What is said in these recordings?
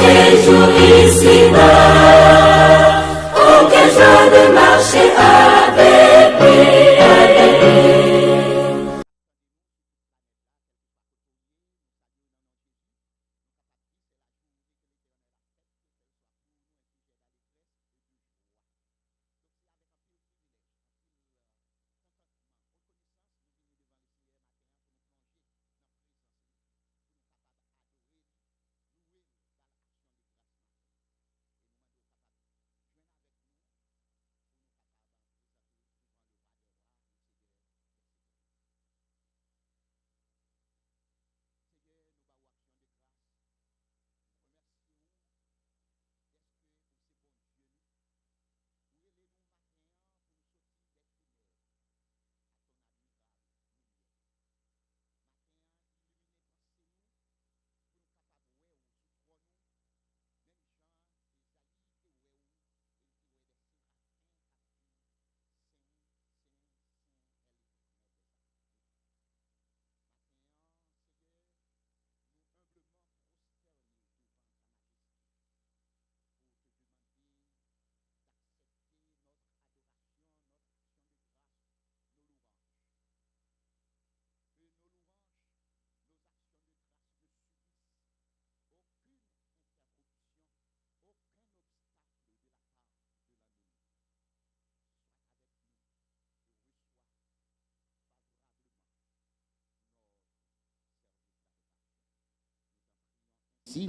séjour ici-bas. Oh, quelle joie de marcher avec lui.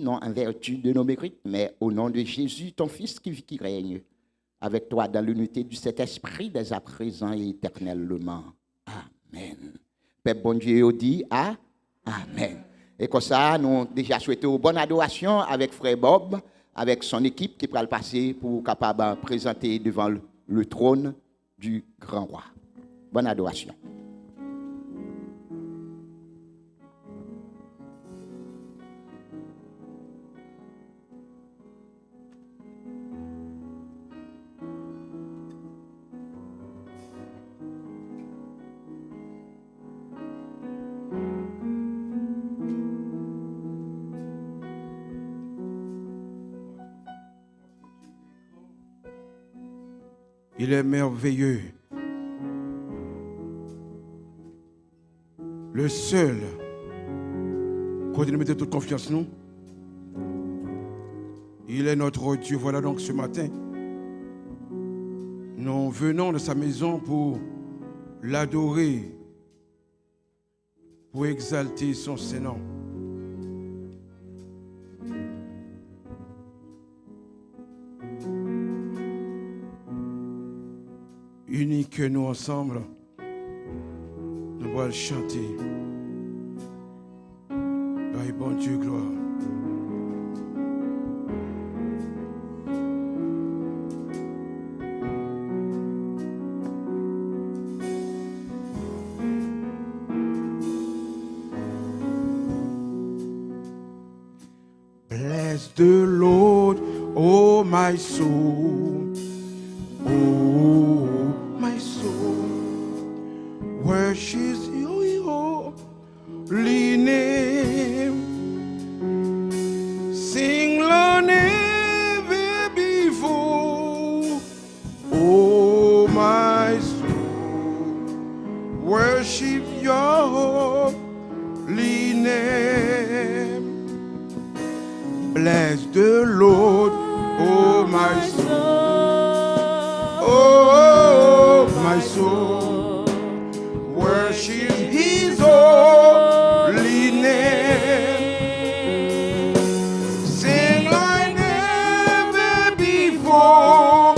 Non en vertu de nos mérites, mais au nom de Jésus, ton Fils qui règne avec toi dans l'unité du Saint-Esprit, dès à présent et éternellement. Amen. Père bon Dieu dit Amen. Et comme ça, nous déjà souhaitons bonne adoration avec Frère Bob, avec son équipe qui pourra le passer pour capable présenter devant le trône du grand roi. Bonne adoration. Il est merveilleux. Le seul, quand nous mettons toute confiance nous, il est notre Dieu. Voilà donc ce matin, nous venons de sa maison pour l'adorer, pour exalter son Saint-Nom. Unis que nous ensemble, nous allons chanter. By bon Dieu, gloire. Bless the Lord, oh my soul. Oh, my soul, worships your holy name. Sing the name before. Oh, my soul, worship your holy name. Bless the Lord, oh, my soul. Oh, my soul, worship his holy name. Sing like never before.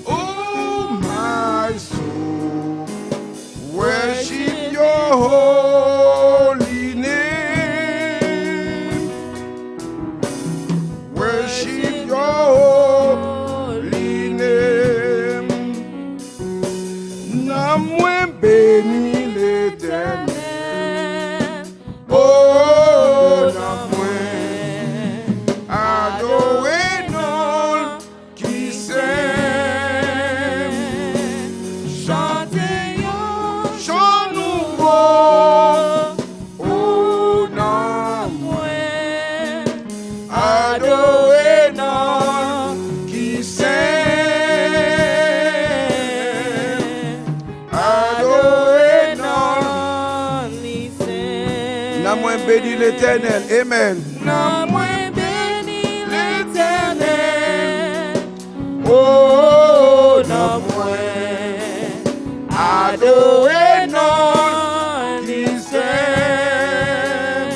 Oh, my soul, worship your holy name. Worship your holy name. Moi béni l'Éternel, oh, moi adoré non qui s'aime, chantez un chant nouveau, oh, non, moi adoré. béni l'Éternel. Amen. Non moins béni l'Éternel. Oh, non moins adoré non qui s'aime.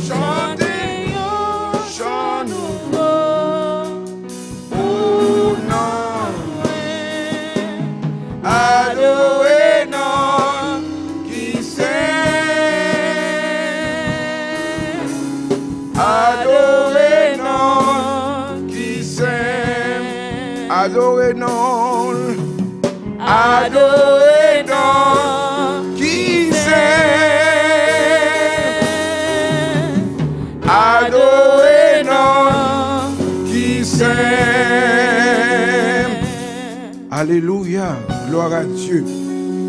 Chantez un chant nouveau. Oh, non moins adoré non qui s'aime. Adoré non qui s'aime. Adoré non. Adoré non Qui s'aime. Adoré non. Qui s'aime. Alléluia. Gloire à Dieu.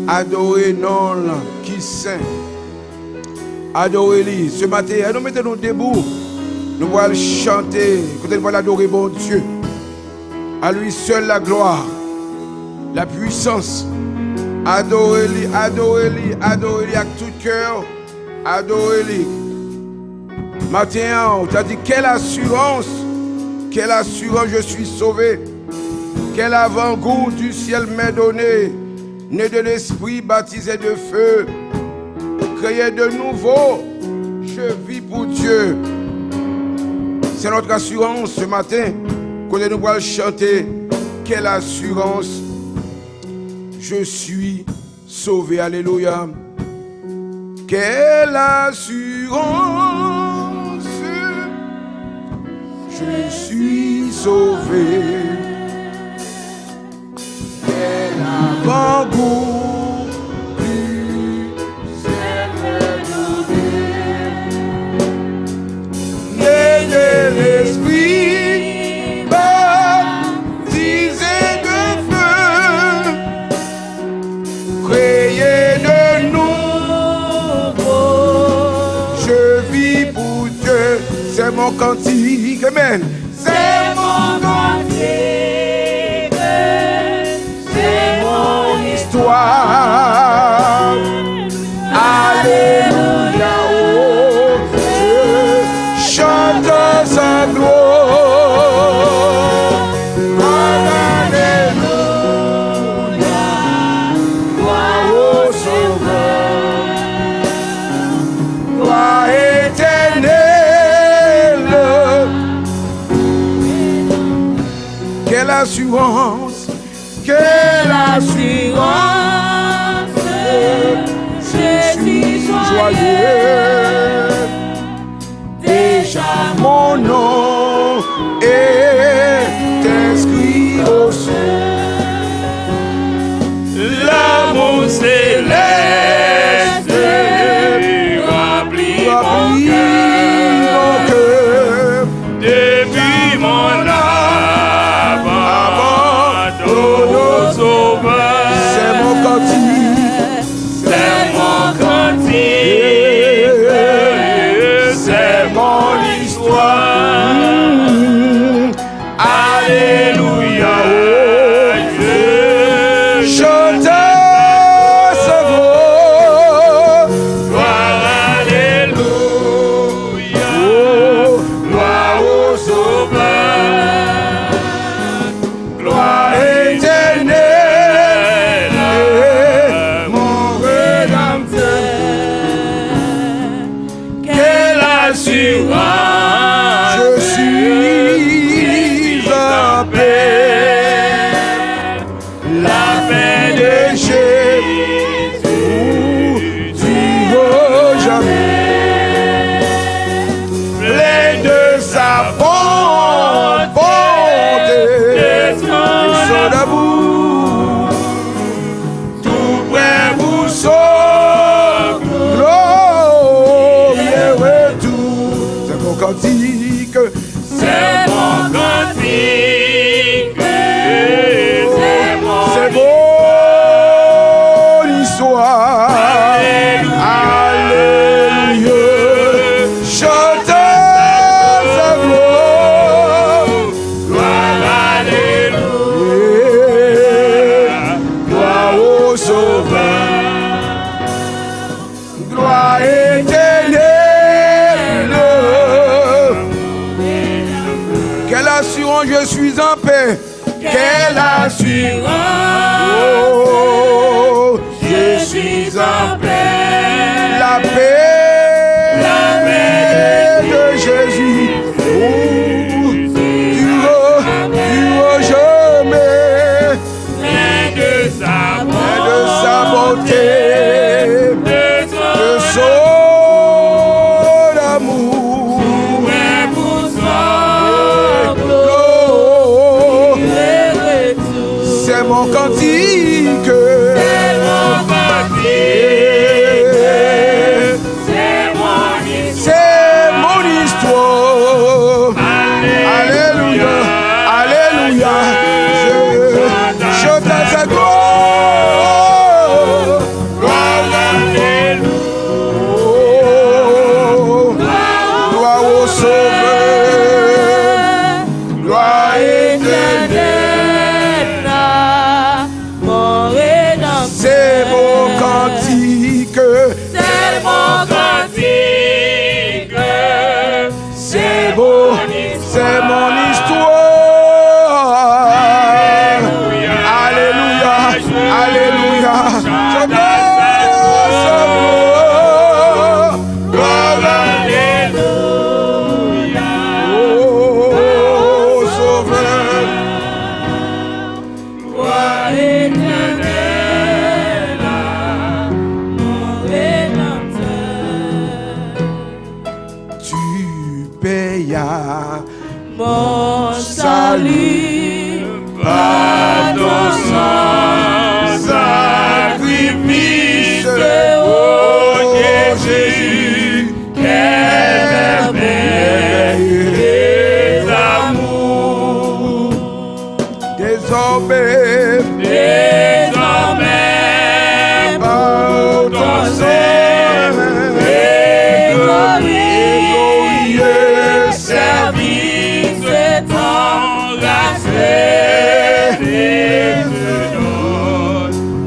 Adoré non qui s'aime. Adorez-lui. Ce matin, nous mettons-nous debout. Nous allons chanter. Nous allons adorer bon Dieu. À lui seul la gloire, la puissance. Adorez-lui, adorez-lui, adorez-lui avec tout cœur. Adorez-lui. Matin, tu as dit quelle assurance je suis sauvé. Quel avant-goût du ciel m'est donné. Né de l'esprit, baptisé de feu. Créé de nouveau, je vis pour Dieu. C'est notre assurance ce matin. Quand nous allons chanter, quelle assurance je suis sauvé. Alléluia. Quelle assurance je suis sauvé. Quel avant-goût du ciel donné. Né de l'esprit, baptisé de feu, créé de nouveau, je vis pour Dieu. C'est mon cantique, amen. C'est mon cantique, c'est mon histoire. Alléluia, oh, je chante sa gloire. Alléluia, gloire au Sauveur, gloire éternelle. Quelle assurance, quelle assurance, je suis joyeux. Déjà mon nom est inscrit au ciel. L'amour céleste remplit mon cœur. Depuis mon abandon au Sauveur, C'est mon cantique, c'est mon cantique, c'est mon histoire. Alléluia, je chante sa gloire. gloire, alléluia, gloire au Sauveur, gloire éternelle, mon Rédempteur. Quelle assurance, Je suis en paix. la paix de Jésus dure jamais. Plein de sa bonté, ils sont debout. Tout près vous sauve, gloire et retour. C'est mon cantique, c'est mon cantique, c'est mon c'est beau. en paix. Quelle assurance. Oh, Je suis en paix. la paix de Jésus. Oh, tu jamais Plein de sa de sa bonté. de Son amour. pour son Oh, retour. c'est mon cantique. C'est mon cantique. C'est mon histoire. C'est mon histoire. Alléluia. Alléluia. Je chante sa gloire. Oh, gloire au Sauveur. Gloire éternelle. Mon rédempteur. C'est mon cantique. C'est mon cantique. C'est beau. C'est mon histoire. Alléluia. Alléluia. Je danse sa gloire. Gloire. Oh, Sauveur. Gloire éternelle, mon rédempteur. Tu payas Mon salut par ton sang, sacrifice, oh Jésus, quel merveilleux amour. Désormais, par ton sang, glorieux service,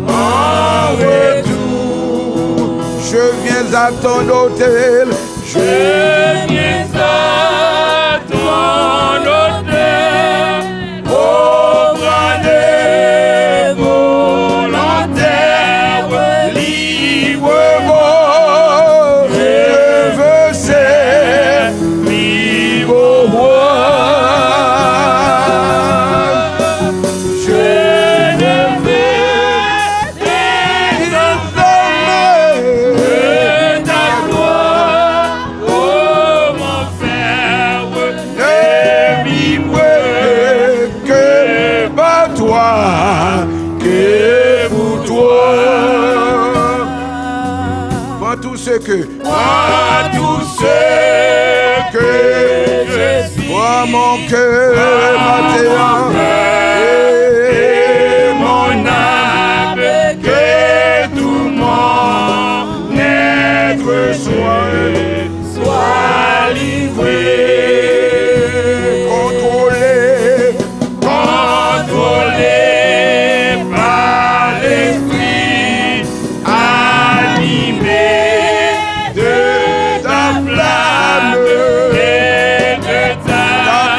en retour, je viens à ton hôtel, je viens à ton hôtel, offrande volontaire, livre-moi, je veux servir au roi. Que pour toi, pour tout ce que, je suis, pour mon cœur, ma et mon âme, que tout mon être soit livré, contrôlé par l'esprit, animé de ta flamme et de ta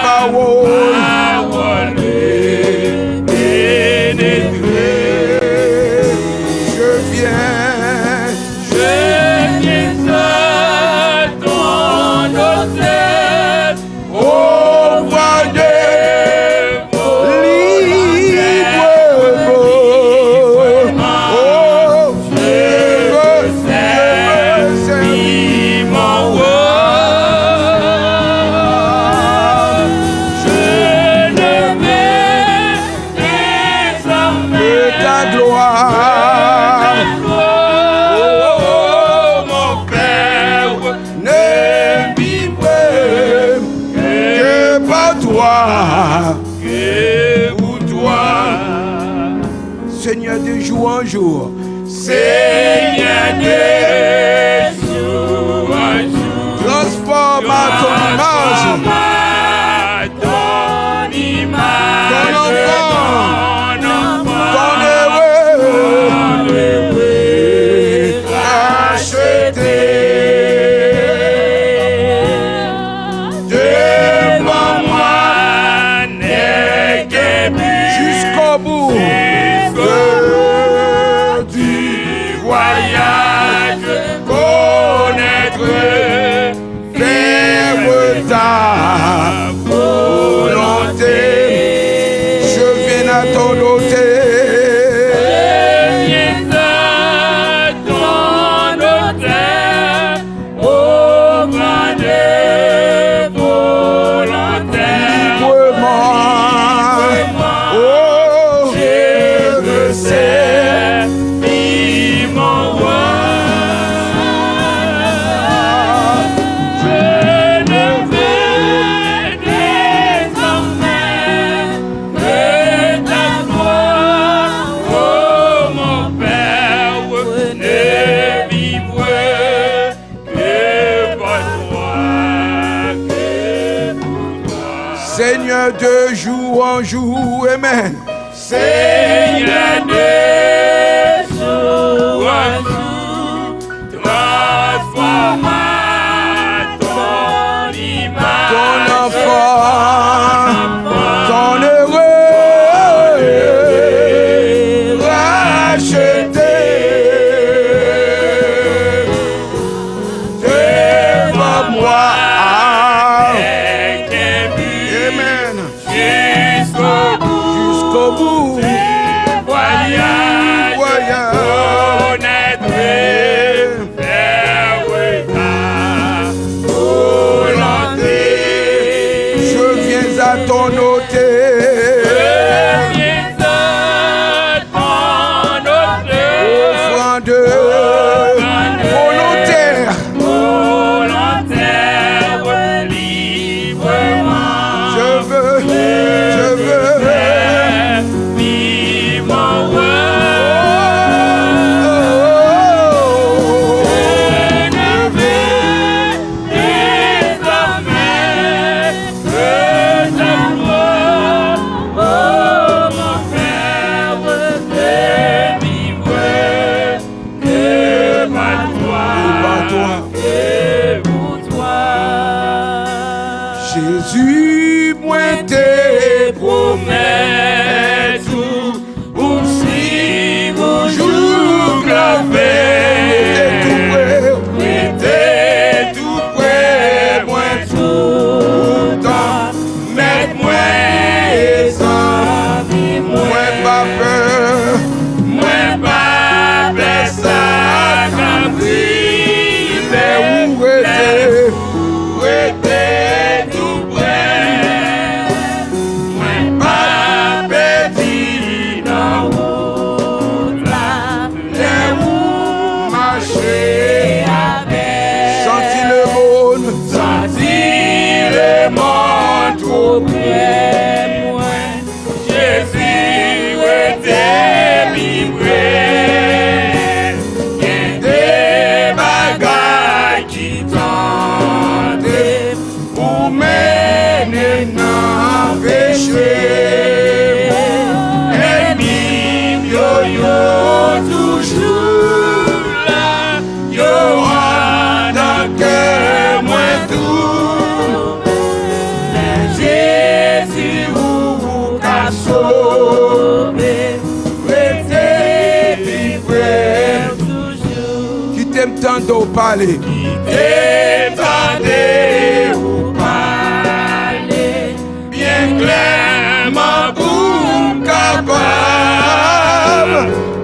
parole pénétrée. Je viens à ton hôtel, au roi que pour toi, Seigneur, de jour en jour, Seigneur, de jour en jour, transforme à ton image, ton enfant, ton heureux, racheté. Devant moi, n'est voyage, connaître, faire ta volonté. Je viens à ton ôté. Seigneur de jour en jour, amen. Seigneur de jour en jour, transforme ton image, Ton enfant, ton heureux, racheté. Devant moi, amen. Jusqu'au bout, voyage, connaître, faire ta volonté. je viens à ton ôté. Offrande volontaire. Je veux Jésus, moi t'es Promets tout pour suivre jour gravé. T'es tout près, moi tout temps. Mets-moi sans vie, moi pas peur, moi pas peur, ça qu'un prix. où T'es tout près, moi pas petit dans route là, les roues marcher avec. senti le monde trop près, moi, Jésus était livré. Y'a des bagailles qui tentent pour mener dans le péché. Ennemi, yo toujours là, yo dans cœur, moi tout. Jésus vous a sauvé, restez livré toujours. qui t'aime tant de parler. T'entendez vous parler, bien clairement pour capable,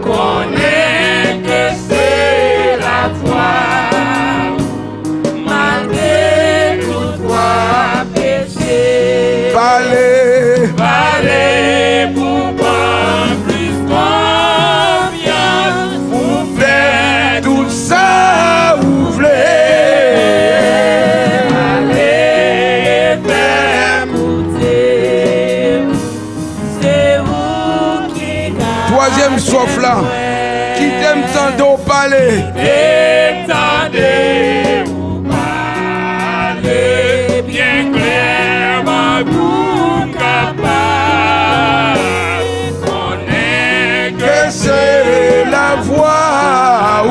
connaît que c'est la voie, malgré tout toi péché. Parlez pour prendre plus confiance, pour faire Tout ça, vous voulez. Allez faire goûter, c'est vous qui gardez. Troisième souffle là, qui t'aime tant de parler. Entendez vous parler bien clairement pour capable, connaît Que c'est la voix où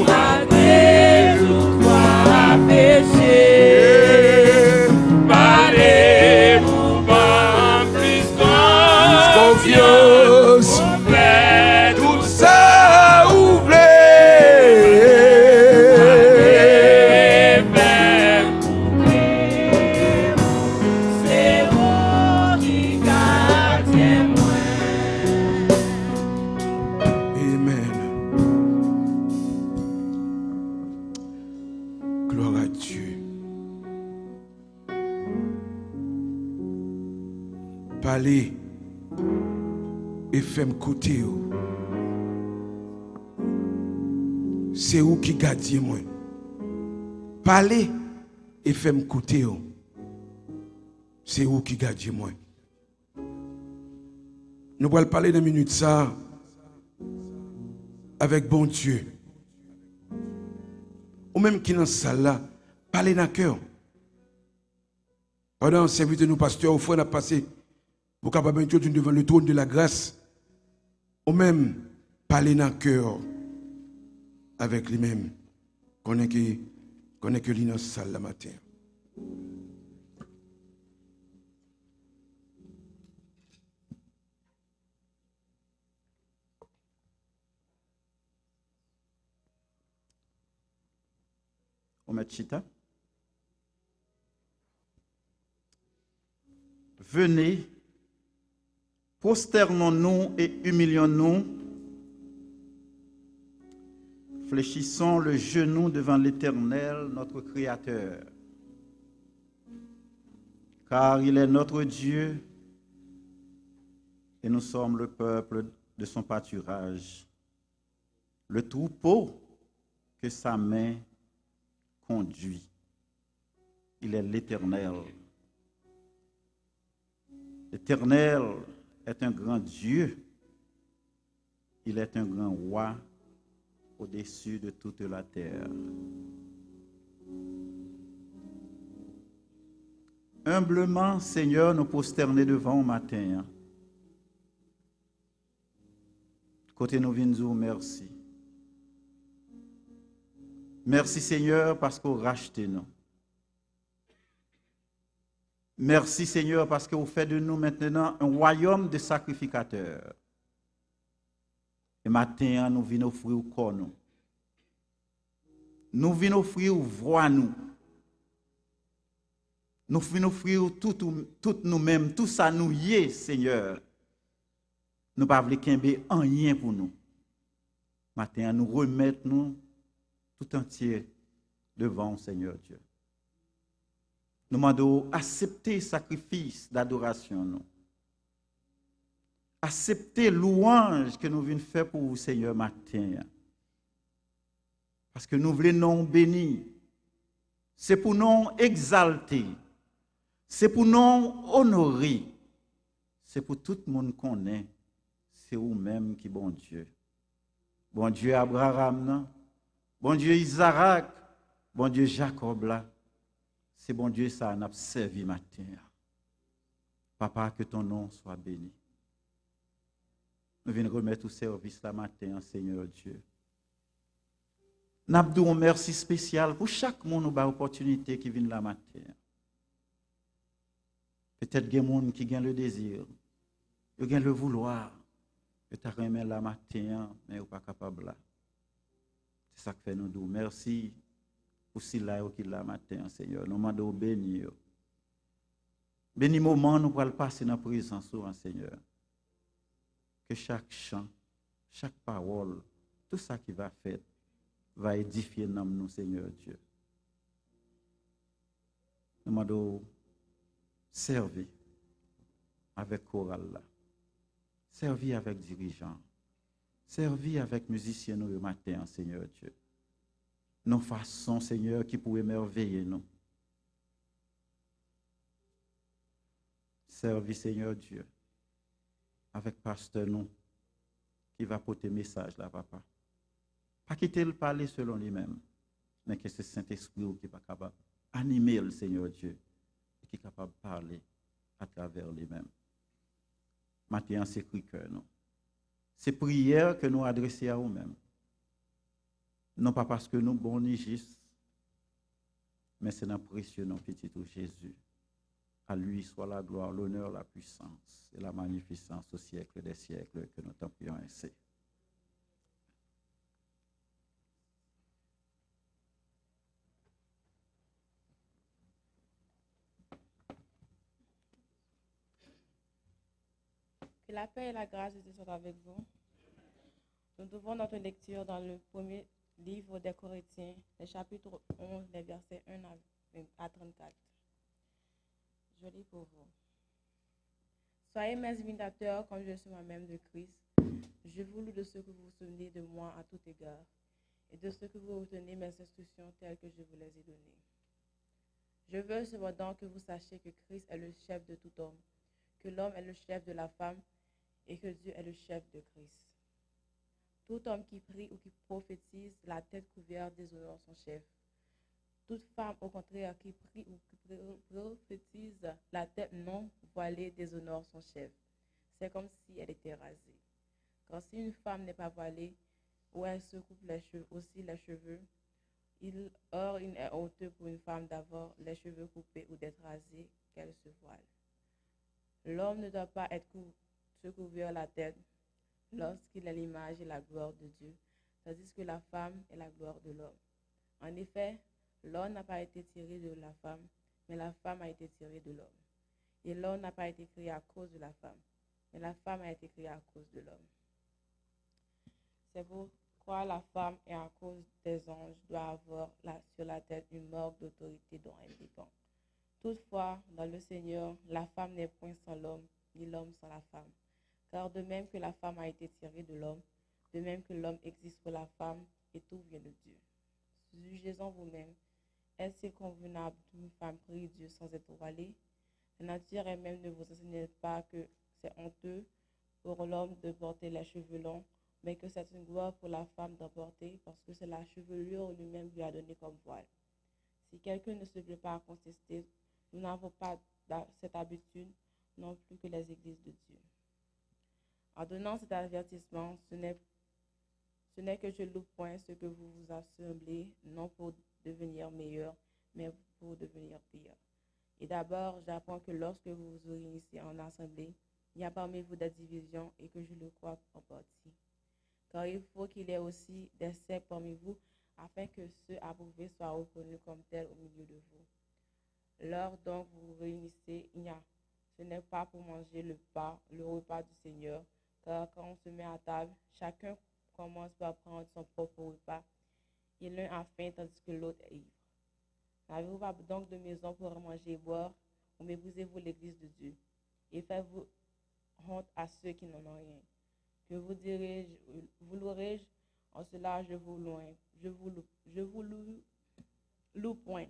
malgré tout toi péché. Parlez-vous pas plus confiance. complète. Tout ça, vous voulez. parler et faire côté. C'est où qui garde moi. Parler et faire côté. C'est où qui garde moi. Nous allons parler d'une minute ça avec bon Dieu. Ou même qui dans cette salle là, parler dans le cœur. Pendant le service de nos pasteurs, au frère, on a passé pour capable d'introduire devant le trône de la grâce. Ou même parler dans le cœur avec lui-même. Qu'on est que lui dans cette salle la matin. On met chita. Venez, prosternons-nous et humilions-nous. Fléchissons le genou devant l'Éternel, notre Créateur. Car il est notre Dieu et nous sommes le peuple de son pâturage, le troupeau que sa main conduit. Il est l'Éternel. L'Éternel est un grand Dieu. Il est un grand roi au-dessus de toute la terre. Humblement, Seigneur, nous prosterner devant au matin. Côté nous venons dire merci. Merci Seigneur parce que vous rachetez nous. Merci Seigneur parce que vous faites de nous maintenant un royaume de sacrificateurs. Et matin, nous venons offrir au corps nous. Nous venons offrir voix nous. Nous venons offrir tout nous-mêmes, tout ça nous y est, Seigneur. Nous ne pouvons pas rien pour nous. Matin, nous remettons nous tout entier devant Seigneur Dieu. Nous demandons accepter le sacrifice d'adoration. Nous. Accepter louange que nous venons faire pour vous, Seigneur, matin. Parce que nous voulons nous bénir. C'est pour nous exalter. C'est pour nous honorer. C'est pour tout le monde qu'on est. C'est vous-même qui bon Dieu. Bon Dieu Abraham, non? Bon Dieu Isaac, bon Dieu Jacob là, c'est bon Dieu ça n'a servi matin. Papa, que ton nom soit béni. Nous venons remettre au service la matin, Seigneur Dieu. Nous avons un merci spécial pour chaque monde qui a l'opportunité qui vient la matin. Peut-être qu'il y a des gens qui ont le désir, qui ont le vouloir, que tu as remis la matin, mais ils ne sont pas capables là. C'est ça que fait nous dire. Merci pour cela qui la matin, Seigneur. Nous demandons bénir. Béni moment nous allons passer dans la présence, Seigneur. Que chaque chant, chaque parole, tout ça qui va faire, va édifier nous, Seigneur Dieu. Nous demandons servir avec chorale là. Servir avec dirigeants. Servir avec musiciens nous le matin, Seigneur Dieu. Nos façons, Seigneur, qui pourraient émerveiller nous. Servir, Seigneur Dieu, avec pasteur nous, qui va porter message là, papa. Pas quitter le parler selon lui-même, mais que ce Saint-Esprit qui est capable d'animer le Seigneur Dieu, et qui est capable de parler à travers lui-même. Matin, c'est cri cœur nous. C'est prière que nous adressons à nous-mêmes. Non pas parce que nous bons ni justes, mais c'est dans précieux nom petit tout Jésus. À lui soit la gloire, l'honneur, la puissance et la magnificence au siècle des siècles que nous t'en prions ainsi. Que la paix et la grâce de Dieu soient avec vous. Nous devons notre lecture dans le premier livre des Corinthiens, le chapitre 11, les versets 1 à 34. Je lis pour vous. Soyez mes imitateurs comme je suis moi-même de Christ. Je vous loue de ce que vous vous souvenez de moi à tout égard et de ce que vous retenez mes instructions telles que je vous les ai données. Je veux cependant que vous sachiez que Christ est le chef de tout homme, que l'homme est le chef de la femme et que Dieu est le chef de Christ. Tout homme qui prie ou qui prophétise la tête couverte déshonore son chef. Toute femme, au contraire, qui prie ou qui prophétise la tête non voilée déshonore son chef. C'est comme si elle était rasée. Car si une femme n'est pas voilée, ou elle se coupe aussi les cheveux, il est honteux pour une femme d'avoir les cheveux coupés ou d'être rasée qu'elle se voile. L'homme ne doit pas se couvrir la tête lorsqu'il est l'image et la gloire de Dieu, tandis que la femme est la gloire de l'homme. En effet, l'homme n'a pas été tiré de la femme, mais la femme a été tirée de l'homme. Et l'homme n'a pas été créé à cause de la femme, mais la femme a été créée à cause de l'homme. C'est pourquoi la femme, et à cause des anges, doit avoir sur la tête une marque d'autorité dont elle dépend. Toutefois, dans le Seigneur, la femme n'est point sans l'homme, ni l'homme sans la femme. Car de même que la femme a été tirée de l'homme, de même que l'homme existe pour la femme, et tout vient de Dieu. Jugez-en vous-même. Est-ce convenable qu'une femme prie Dieu sans être voilée? La nature elle-même ne vous enseigne pas que c'est honteux pour l'homme de porter les cheveux longs, mais que c'est une gloire pour la femme d'en porter, parce que c'est la chevelure lui-même lui a donné comme voile. Si quelqu'un ne se plaît pas à contester, nous n'avons pas cette habitude non plus que les églises de Dieu. En donnant cet avertissement, ce n'est que je loue point ce que vous vous assemblez, non pour devenir meilleur, mais pour devenir pire. Et d'abord, j'apprends que lorsque vous vous réunissez en assemblée, il y a parmi vous des divisions et que je le crois en partie. Car il faut qu'il y ait aussi des sectes parmi vous, afin que ceux approuvés soient reconnus comme tels au milieu de vous. Lors donc vous vous réunissez, ce n'est pas pour manger le repas du Seigneur, car quand on se met à table, chacun commence par prendre son propre repas, et l'un a faim tandis que l'autre est ivre. N'avez-vous pas donc de maison pour manger et boire, ou méprisez-vous l'église de Dieu, et faites-vous honte à ceux qui n'en ont rien? Que vous louerai-je en cela, je vous loue point.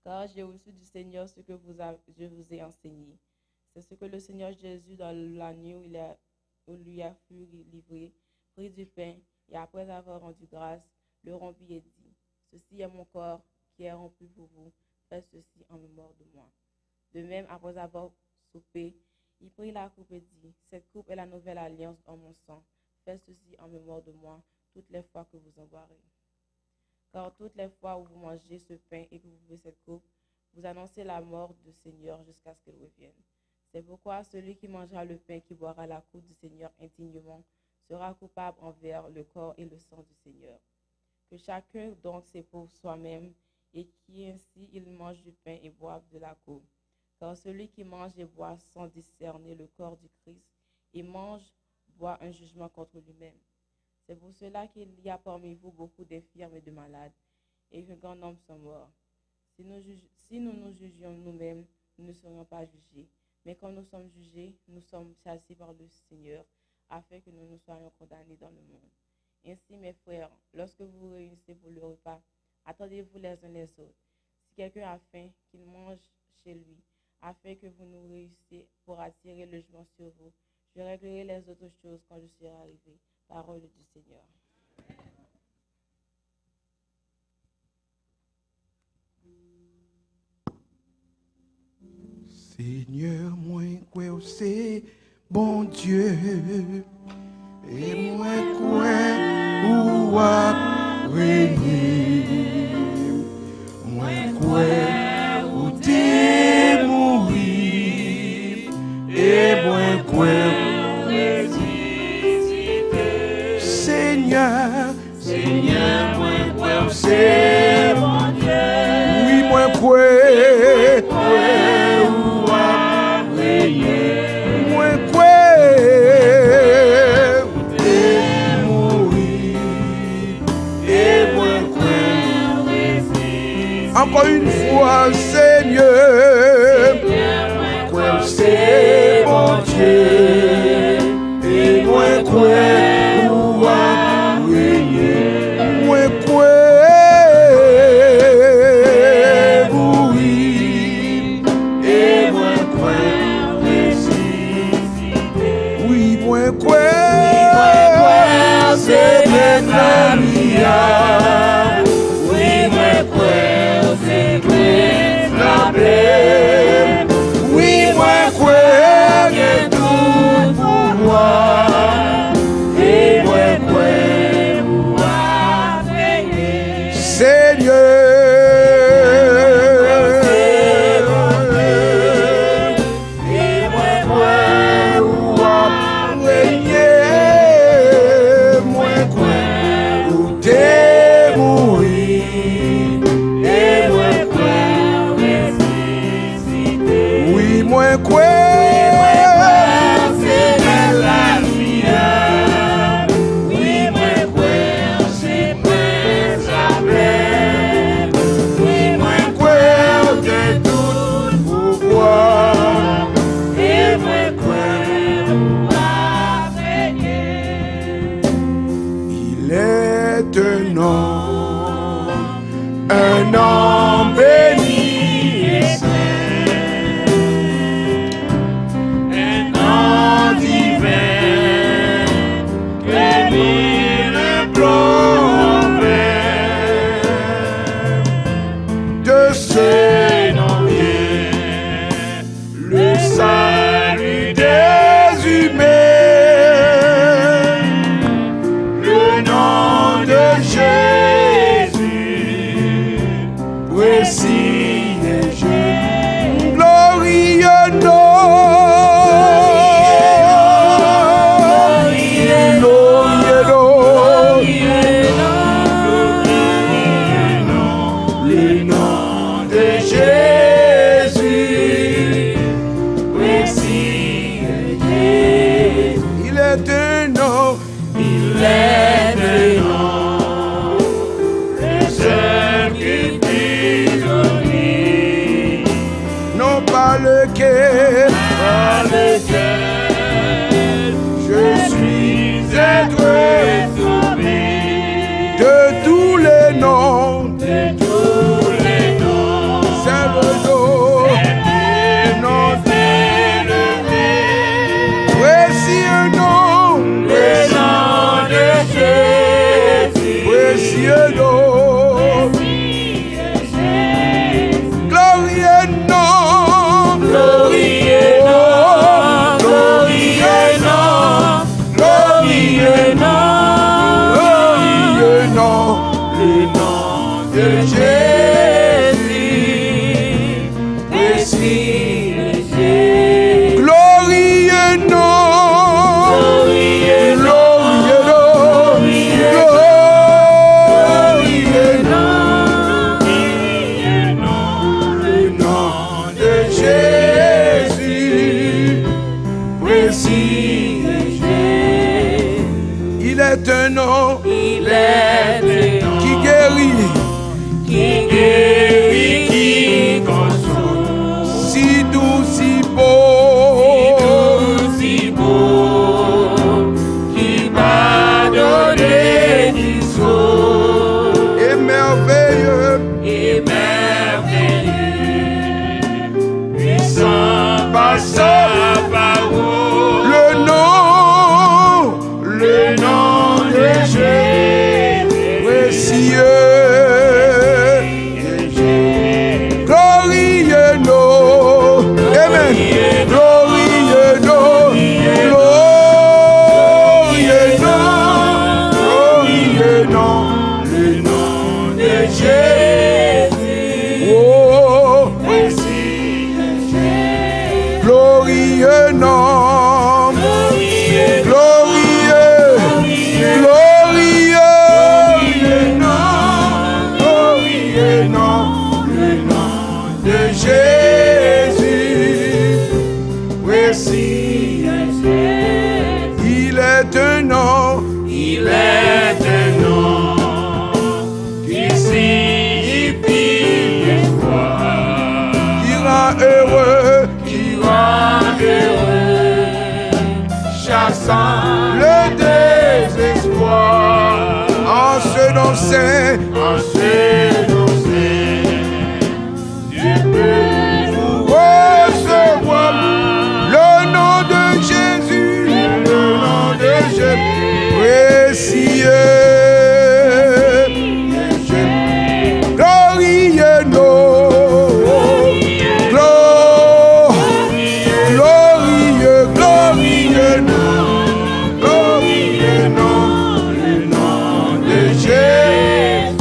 Car j'ai reçu du Seigneur ce que je vous ai enseigné. C'est ce que le Seigneur Jésus, dans la nuit où lui a fut livré, prit du pain, et après avoir rendu grâce, le rompit et dit, ceci est mon corps qui est rompu pour vous, faites ceci en mémoire de moi. De même, après avoir soupé, il prit la coupe et dit, cette coupe est la nouvelle alliance en mon sang, faites ceci en mémoire de moi, toutes les fois que vous en boirez. Car toutes les fois où vous mangez ce pain et que vous buvez cette coupe, vous annoncez la mort du Seigneur jusqu'à ce qu'il revienne. C'est pourquoi celui qui mangera le pain, qui boira la coupe du Seigneur indignement, sera coupable envers le corps et le sang du Seigneur. Que chacun donc s'éprouve soi-même, et qui ainsi il mange du pain et boive de la coupe. Car celui qui mange et boit sans discerner le corps du Christ, et boit un jugement contre lui-même. C'est pour cela qu'il y a parmi vous beaucoup d'infirmes et de malades, et qu'un grand nombre sont morts. Si nous nous jugions nous-mêmes, nous ne serions pas jugés. Mais quand nous sommes jugés, nous sommes chassés par le Seigneur, afin que nous ne soyons condamnés dans le monde. Ainsi, mes frères, lorsque vous vous réunissez pour le repas, attendez-vous les uns les autres. Si quelqu'un a faim, qu'il mange chez lui, afin que vous nous réussissiez pour attirer le jugement sur vous. Je réglerai les autres choses quand je serai arrivé. Parole du Seigneur. Seigneur, moi, quoi, c'est bon Dieu, et moi, quoi, où a régné, moi, quoi, où t'es mouru, et moi, quoi, Seigneur, moi, quoi, c'est bon Dieu, oui, moi, quoi, encore une fois, Seigneur, c'est bon est un nom béni et saint, un nom divin que nul prophète. de ce nom vient le salut des humains, le nom de Jésus. voici est Jésus, glorieux nom, glorieux nom, Le nom de Jésus. Voici Jésus. il est un nom, Il est un nom, le seul qui désole, non pas lequel par lequel je suis être sauvé. de tous les noms, De tous les noms, c'est le nom, nom élevé, voici un nom, le nom de Jésus. voici un nom, glorieux nom, Glorieux nom, glorieux nom, glorieux nom, glorieux nom le nom de Jésus. Voici Jésus. glorieux nom, Glorieux glorieux nom, glorieux nom, le nom de Jésus, voici Jésus. il est un nom Il est un nom qui guérit, qui guérit, qui console, si doux, si beau, si beau, qui pardonne et qui sauve, et merveilleux, et merveilleux, puissant par sa parole, le nom de Jésus, précieux, glorieux nom, amen, glorieux nom, glorieux nom, le nom de Jésus. oh, Voici glorieux nom, Glorieux, glorieux, glorieux nom, le nom de Jésus, voici il est un nom, il est un nom qui signifie espoir, qui rend heureux, qui rend heureux, chassant le désespoir, en ce nom saint, en ce nom saint. Dieu peut vous recevoir le nom de Jésus, le nom de Jésus, précieux, glorieux nom, glorieux, glorieux nom, glorieux nom, le nom de Jésus.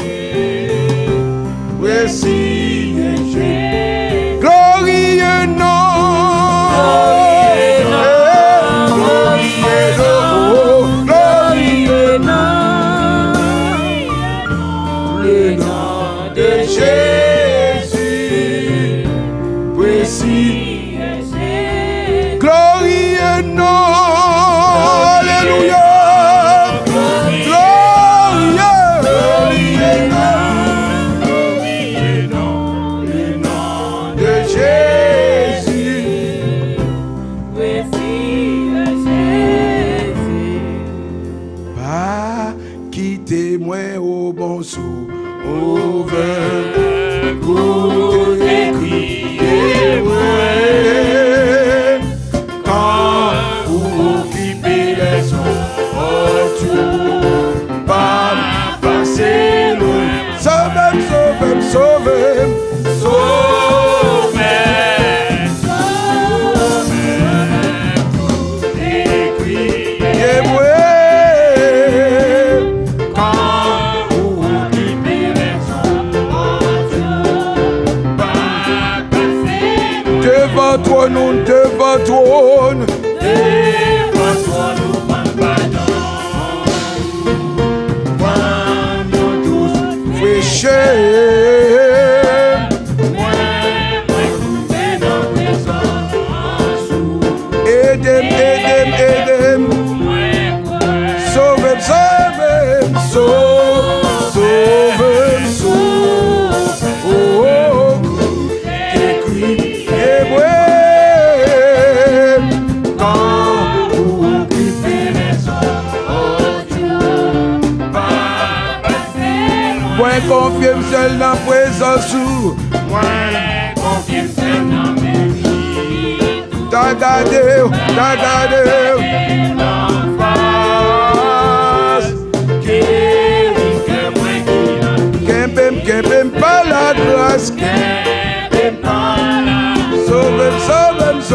témoin au bon sauveur. Écoutez, criez-moi, quand vous occupez les autour, pas passer loin. Sauvez, sauvez, sauvez, devant trône, aidez, sauvez, confirme seul dans la présence. T'as gardé. Kempem pas la grâce. Sauve.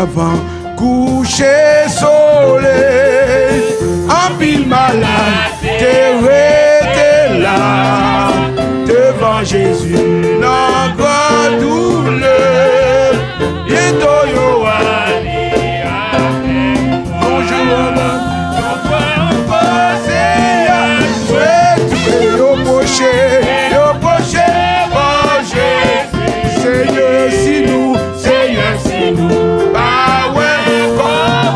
Avant coucher soleil, en pile malade, t'es là, devant Jésus, non grande douleur, bientôt yo aller avec moi. Bonjour, yo proche, oh Jésus, Seigneur si nous.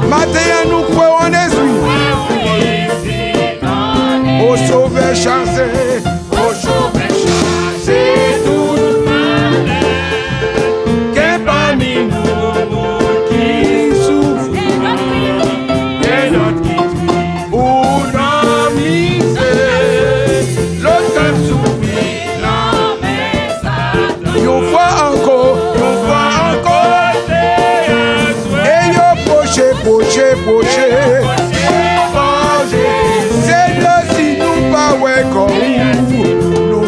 Matin nous croyons en Jésus. Au sauveur chancé, tout le monde. Qu'est parmi nous qui souffre, et l'autre qui tue, ou non misère, l'autre souffre, une fois encore. Poché, Seigneur, si nous pas ouais comme nous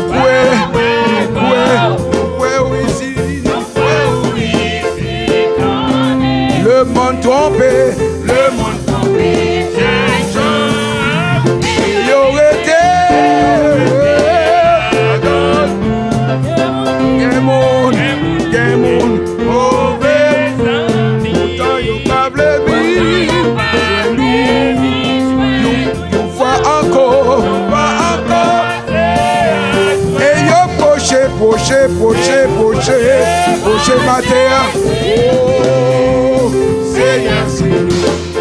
le monde trompé, il aurait été quel monde mauvais, pourtant il pas bleu. Poché, poché matin. Oh, Seigneur, c'est nous.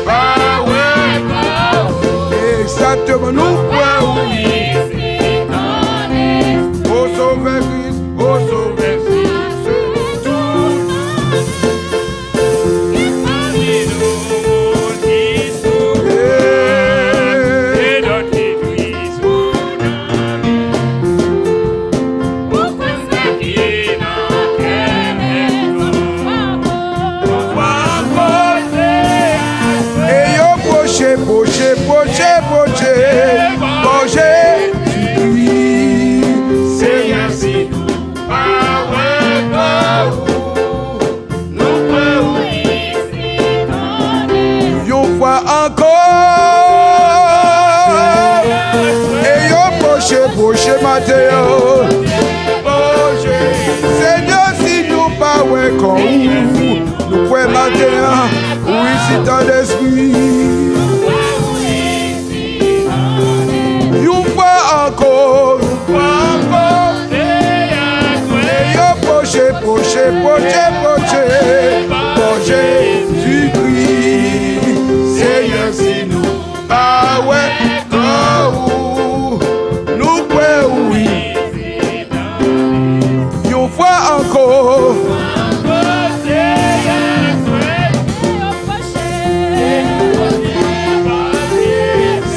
Ah ouais, exactement, nous pouvons. Au Sauveur Christ, au Sauveur Christ, tout. Seigneur, si nous pas comme nous pouvons matin, oui, c'est dans l'esprit. Nous pas encore, Jésus-Christ. Seigneur, si nous pas comme nous pouvons, oui. Une fois encore.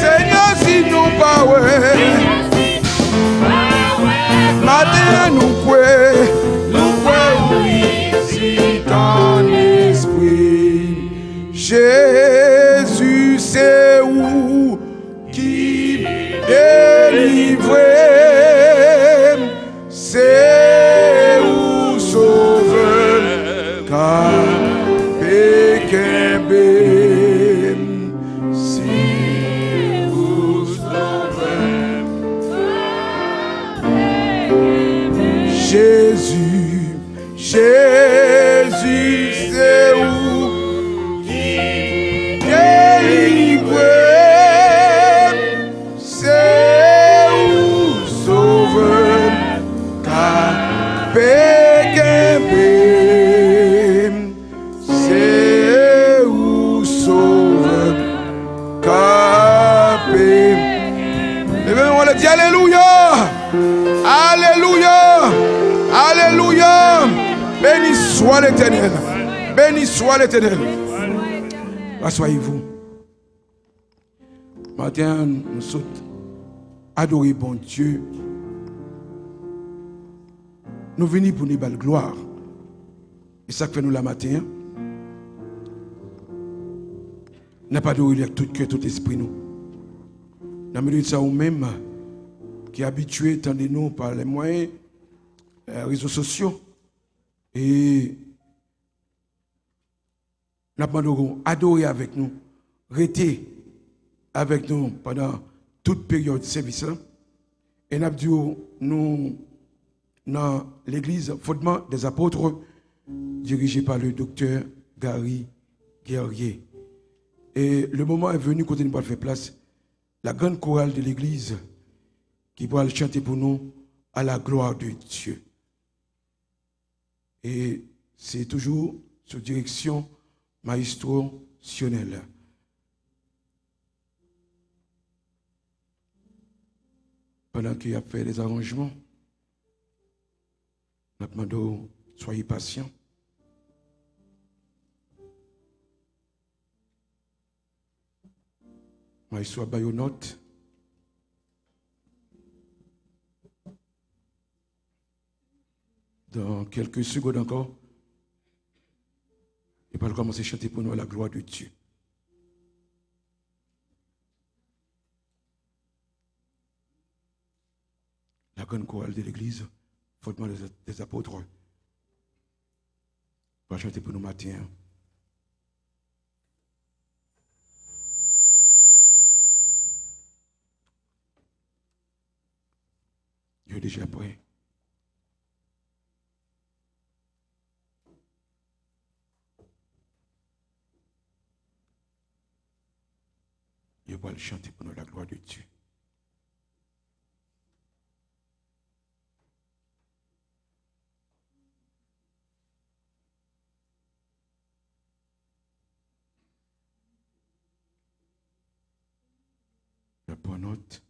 Seigneur, si nous pas matin nous pouvons, oui, si ton esprit. Jésus, c'est où qui délivre. C'est où sauver car Bekembe. C'est où sauver Jésus, Jésus, c'est où qui délivre. C'est où sauver c'est où sauve capé. Levez-moi le dit alléluia, alléluia, alléluia. Béni soit l'Éternel, béni soit l'Éternel. Rassoyez-vous. Matin, nous sommes adorés bon Dieu. Nous venons pour nous belle gloire. Et ça que fait nous la matin. N'a pas adoré avec tout cœur, tout esprit nous. Dans le milieu de ça, nous-mêmes, qui est habitué, tendez-nous par les moyens, les réseaux sociaux. Et nous avons adoré avec nous, rester avec nous pendant toute période de service. Et nous avons dit, nous, dans l'église Fondement des Apôtres, dirigée par le docteur Gary Guerrier. Et le moment est venu quand nous allons faire place, la grande chorale de l'église qui va chanter pour nous à la gloire de Dieu. Et c'est toujours sous direction Maestro Sionel. Pendant qu'il a fait les arrangements, nous demandons, soyez patients. Maestro Bayonote. Dans quelques secondes encore, il va commencer à chanter pour nous à la gloire de Dieu. La grande chorale de l'église, Fondement des Apôtres, va chanter pour nous matin. Dieu est déjà prêt. Dieu va le chanter pour nous la gloire de Dieu. note.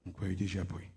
On croit déjà pris.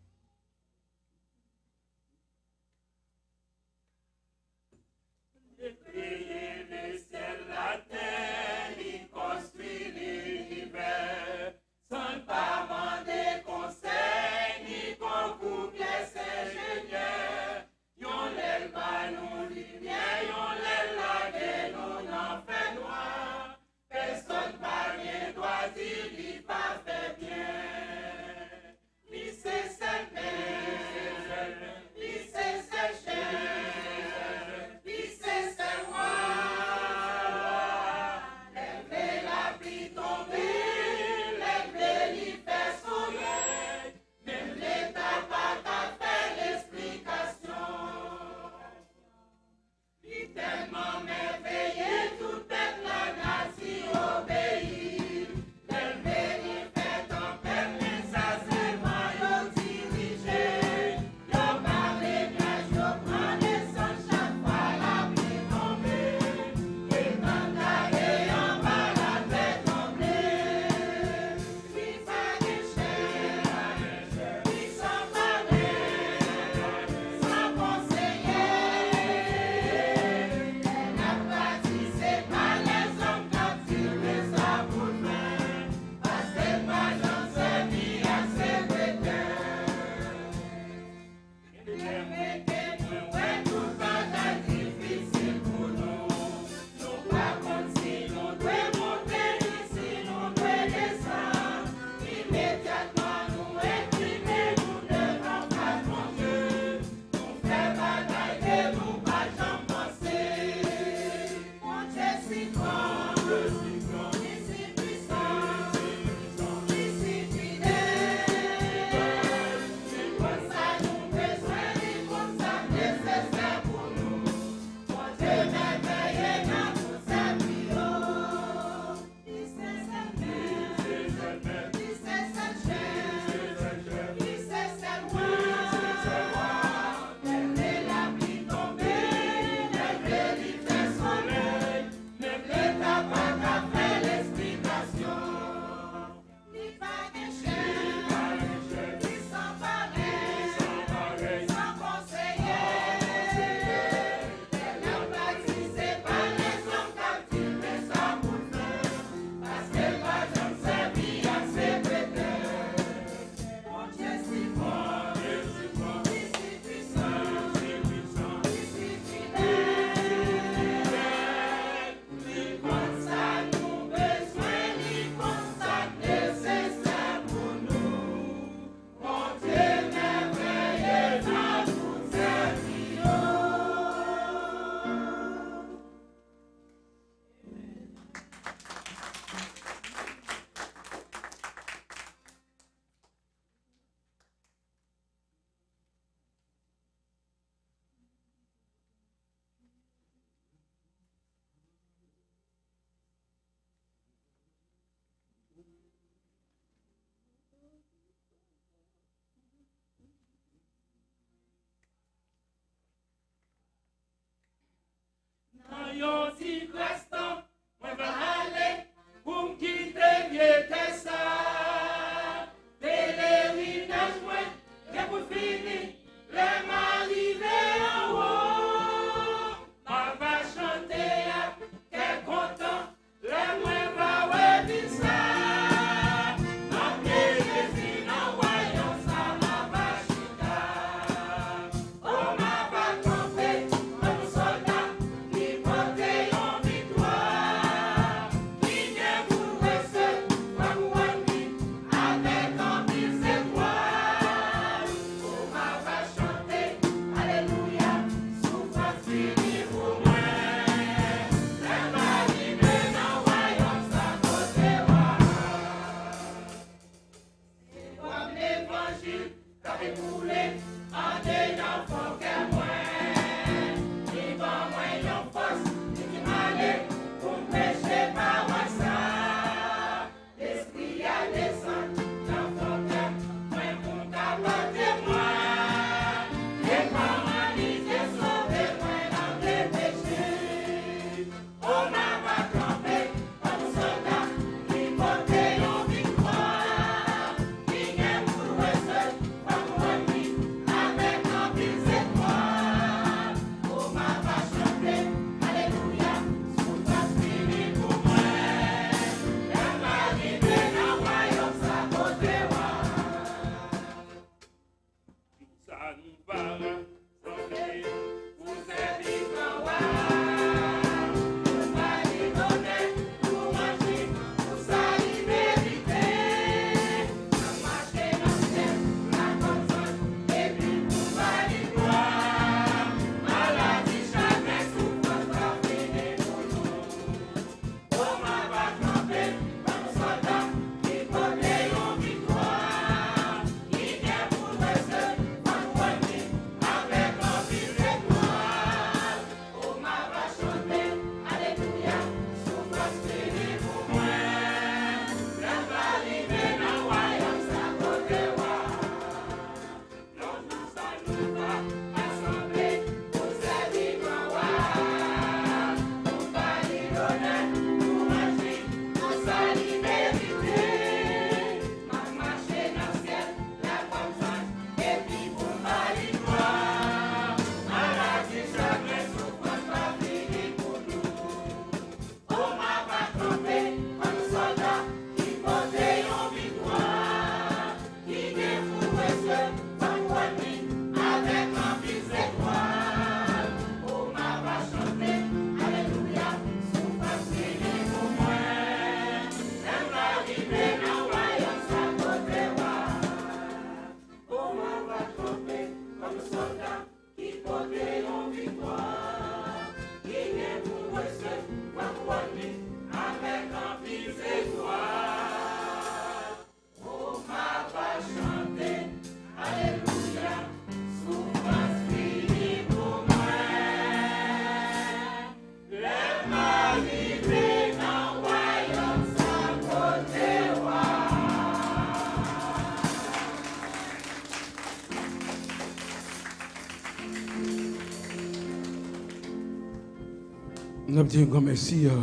Nous avons dit un grand merci à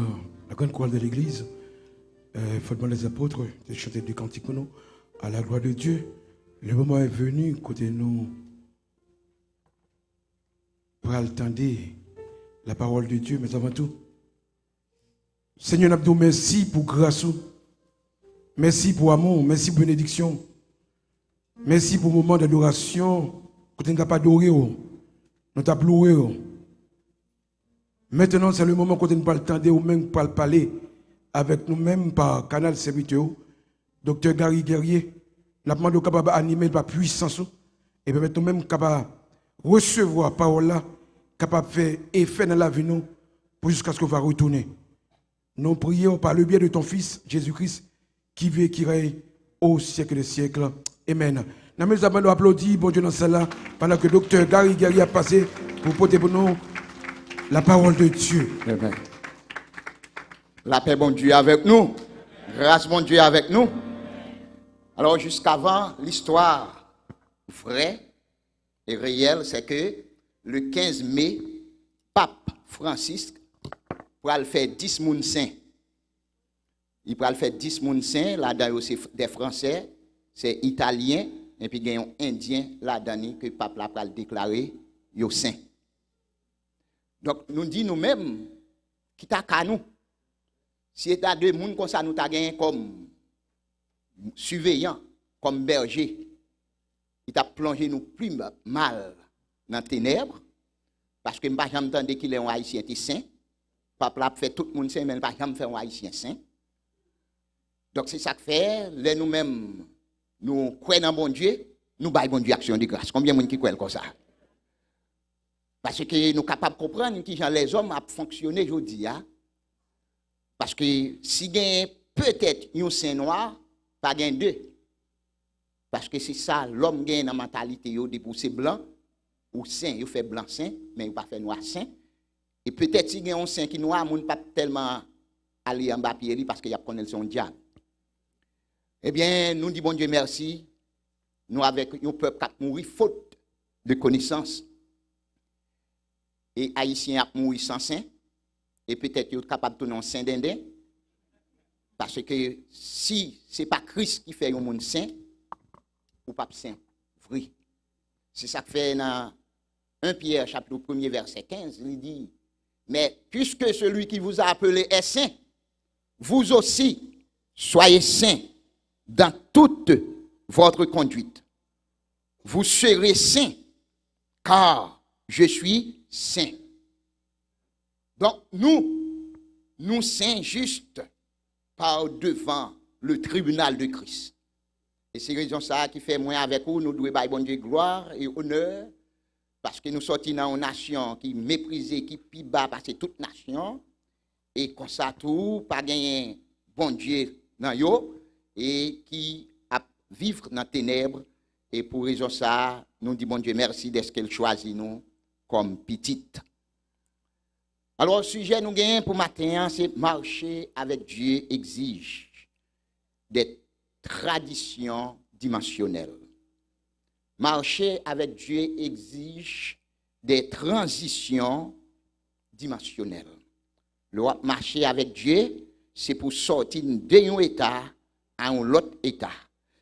la grande chorale de l'église, fondement des apôtres, de chanter du cantique pour nous, à la gloire de Dieu. Le moment est venu, côté nous, pour attendre la parole de Dieu, mais avant tout, Seigneur, nous avons dit merci pour grâce, merci pour amour, merci pour bénédiction, merci pour le moment d'adoration, côté nous n'avons pas adoré, nous t'avons pleuré. Maintenant, c'est le moment qu'on ne peut pas attendre ou même pas parler avec nous-mêmes par canal serviteur, Dr. Gary Guerrier. Nous avons demandé capable d'animer par puissance et permettre nous-mêmes capable de recevoir la parole là, capable de faire effet dans la vie nous pour jusqu'à ce qu'on va retourner. Nous prions par le biais de ton Fils, Jésus-Christ, qui vit et qui règne au siècle des siècles. Amen. Nous avons applaudi, bon Dieu, dans celle-là, pendant que Dr. Gary Guerrier a passé pour porter pour nous la parole de Dieu. Amen. La paix, bon Dieu, avec nous. Grâce, bon Dieu, avec nous. Alors, jusqu'avant, l'histoire vraie et réelle, c'est que le 15 mai, Pape Francis pourra faire 10 moun saints. Il pourra faire 10 moun saints, là-dedans, c'est des Français, c'est Italiens, et puis il y a un Indien, là-dedans, que le Pape l'a déclaré, yo saint. Donc, nous disons nous-mêmes, qui t'a qu'à nous, si il y a deux personnes comme ça, nous t'a gagné comme surveillants, comme bergers, il t'a plongé nous plus mal dans les ténèbres, parce que je n'ai pas jamais entendu qu'il est un haïtien saint. Papa fait tout le monde saint, mais il n'a pas jamais fait un haïtien saint. Donc, c'est ça que fait, là, nous-mêmes, nous croyons dans bon Dieu, nous baillons bon Dieu action de grâce. Combien de monde qui croient comme ça? Parce que nous sommes capables de comprendre que les hommes ont fonctionné aujourd'hui. Parce que si il y a peut-être un saint noir, pas gain deux. Parce que c'est ça, l'homme gagne dans la mentalité de pousser blanc ou saint, il fait blanc saint, mais il pas fait noir saint. Et peut-être si il y a un saint qui noir, il ne pas tellement aller en bas pied parce qu'il a connu son diable. Eh bien, nous disons bon Dieu merci, nous avec un peuple qui a mouru faute de connaissance. Et Haïtiens ont mouru sans saint, et peut-être qu'ils sont capables de tourner en saint d'Indien, parce que si ce n'est pas Christ qui fait un monde saint, ou pas saint, vrai. C'est ça que fait dans 1 Pierre, chapitre 1er, verset 15, il dit, mais puisque celui qui vous a appelé est saint, vous aussi soyez saints dans toute votre conduite. Vous serez saints, car je suis saint. Donc, nous saints juste par devant le tribunal de Christ. Et c'est raison ça qui fait moins avec vous, nous devons bailler bon Dieu gloire et honneur, parce que nous sortons dans une nation qui méprisée, qui plus bas, parce que toute nation, et comme ça tout, pas gagner bon Dieu dans yo, et qui a vivre dans les ténèbres, et pour raison ça, nous disons bon Dieu merci d'être qu'elle choisit nous comme petite. Alors, le sujet nous gagnons pour matin, c'est marcher avec Dieu exige des traditions dimensionnelles. Marcher avec Dieu exige des transitions dimensionnelles. Le marcher avec Dieu, c'est pour sortir d'un état à un autre état.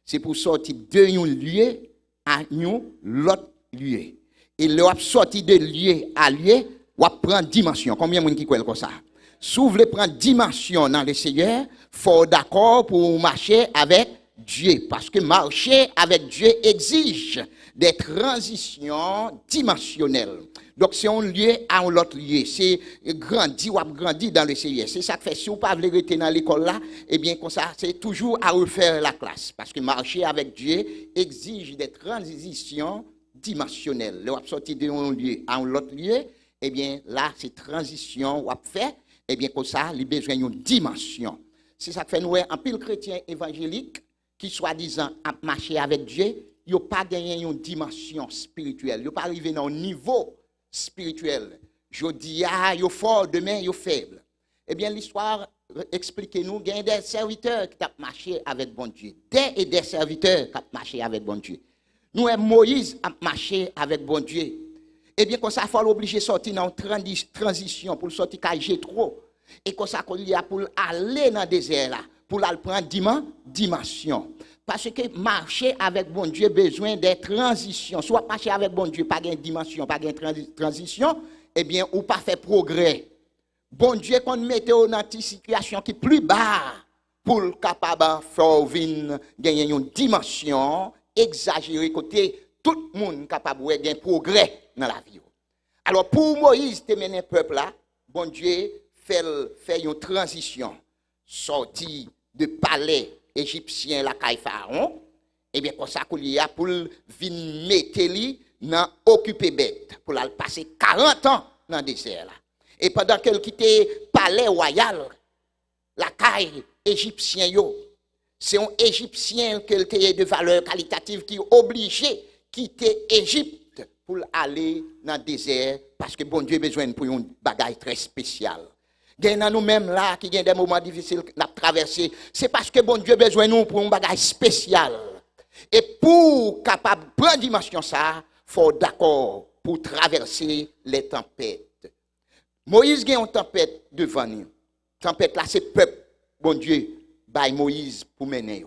C'est pour sortir d'un lieu à un autre lieu. Et le sortir de lieu à lieu, on prend dimension. Combien de gens qui croient comme ça? Si vous voulez prendre dimension dans le Seigneur, il faut d'accord pour marcher avec Dieu. Parce que marcher avec Dieu exige des transitions dimensionnelles. Donc, c'est un lieu à un autre lieu. C'est grandir ou grandir dans le Seigneur. C'est ça que fait. Si vous ne pouvez pas rester dans l'école là, eh bien, comme ça, c'est toujours à refaire la classe. Parce que marcher avec Dieu exige des transitions dimensionnelles. Le sortir d'un lieu à un autre lieu, eh bien, là, c'est transition ou fait. Eh bien, comme ça, il a besoin d'une dimension. C'est ça que fait nous, en pile chrétien évangélique, qui soi-disant a marché avec Dieu, il n'a pas gagné une dimension spirituelle. Il n'a pas arrivé dans un niveau spirituel. Je dis, il est fort, demain, il est faible. Eh bien, l'histoire explique-nous, il y a des serviteurs qui ont marché avec bon Dieu. Des serviteurs qui ont marché avec bon Dieu. Nous, Moïse a marché avec bon Dieu. Eh bien, comme ça, il faut l'obliger de sortir dans une transition pour sortir de trop. Et comme ça, il y a pour aller dans le désert là, pour aller prendre dimension. Parce que marcher avec bon Dieu besoin des transitions. Soit marcher avec bon Dieu, pas de dimension, pas de transition, eh bien, ou pas faire progrès. Bon Dieu, qu'on mette dans une situation qui est plus bas pour capable faire gagner une dimension exagérée côté tout le monde capable de gagner progrès dans la vie. Alors pour Moïse te mener peuple là, bon Dieu fait une transition sorti de palais égyptien la caille pharaon et bien pour ça qu'il y a pour venir mettre lui dans occuper bête pour la passer 40 ans dans le désert là. Et pendant qu'elle quittait palais royal la caille égyptien yo, c'est un égyptien qu'elle était de valeur qualitative qui est obligé quitter Égypte pour aller dans le désert parce que bon Dieu a besoin pour une bagaille très spéciale. Dans nous-mêmes là, qui ont des moments difficiles à traverser, c'est parce que bon Dieu a besoin de nous pour une bagaille spéciale. Et pour capable de prendre dimension ça, il faut d'accord pour traverser les tempêtes. Moïse a une tempête devant nous. Tempête là, c'est peuple, bon Dieu, by Moïse pour mener.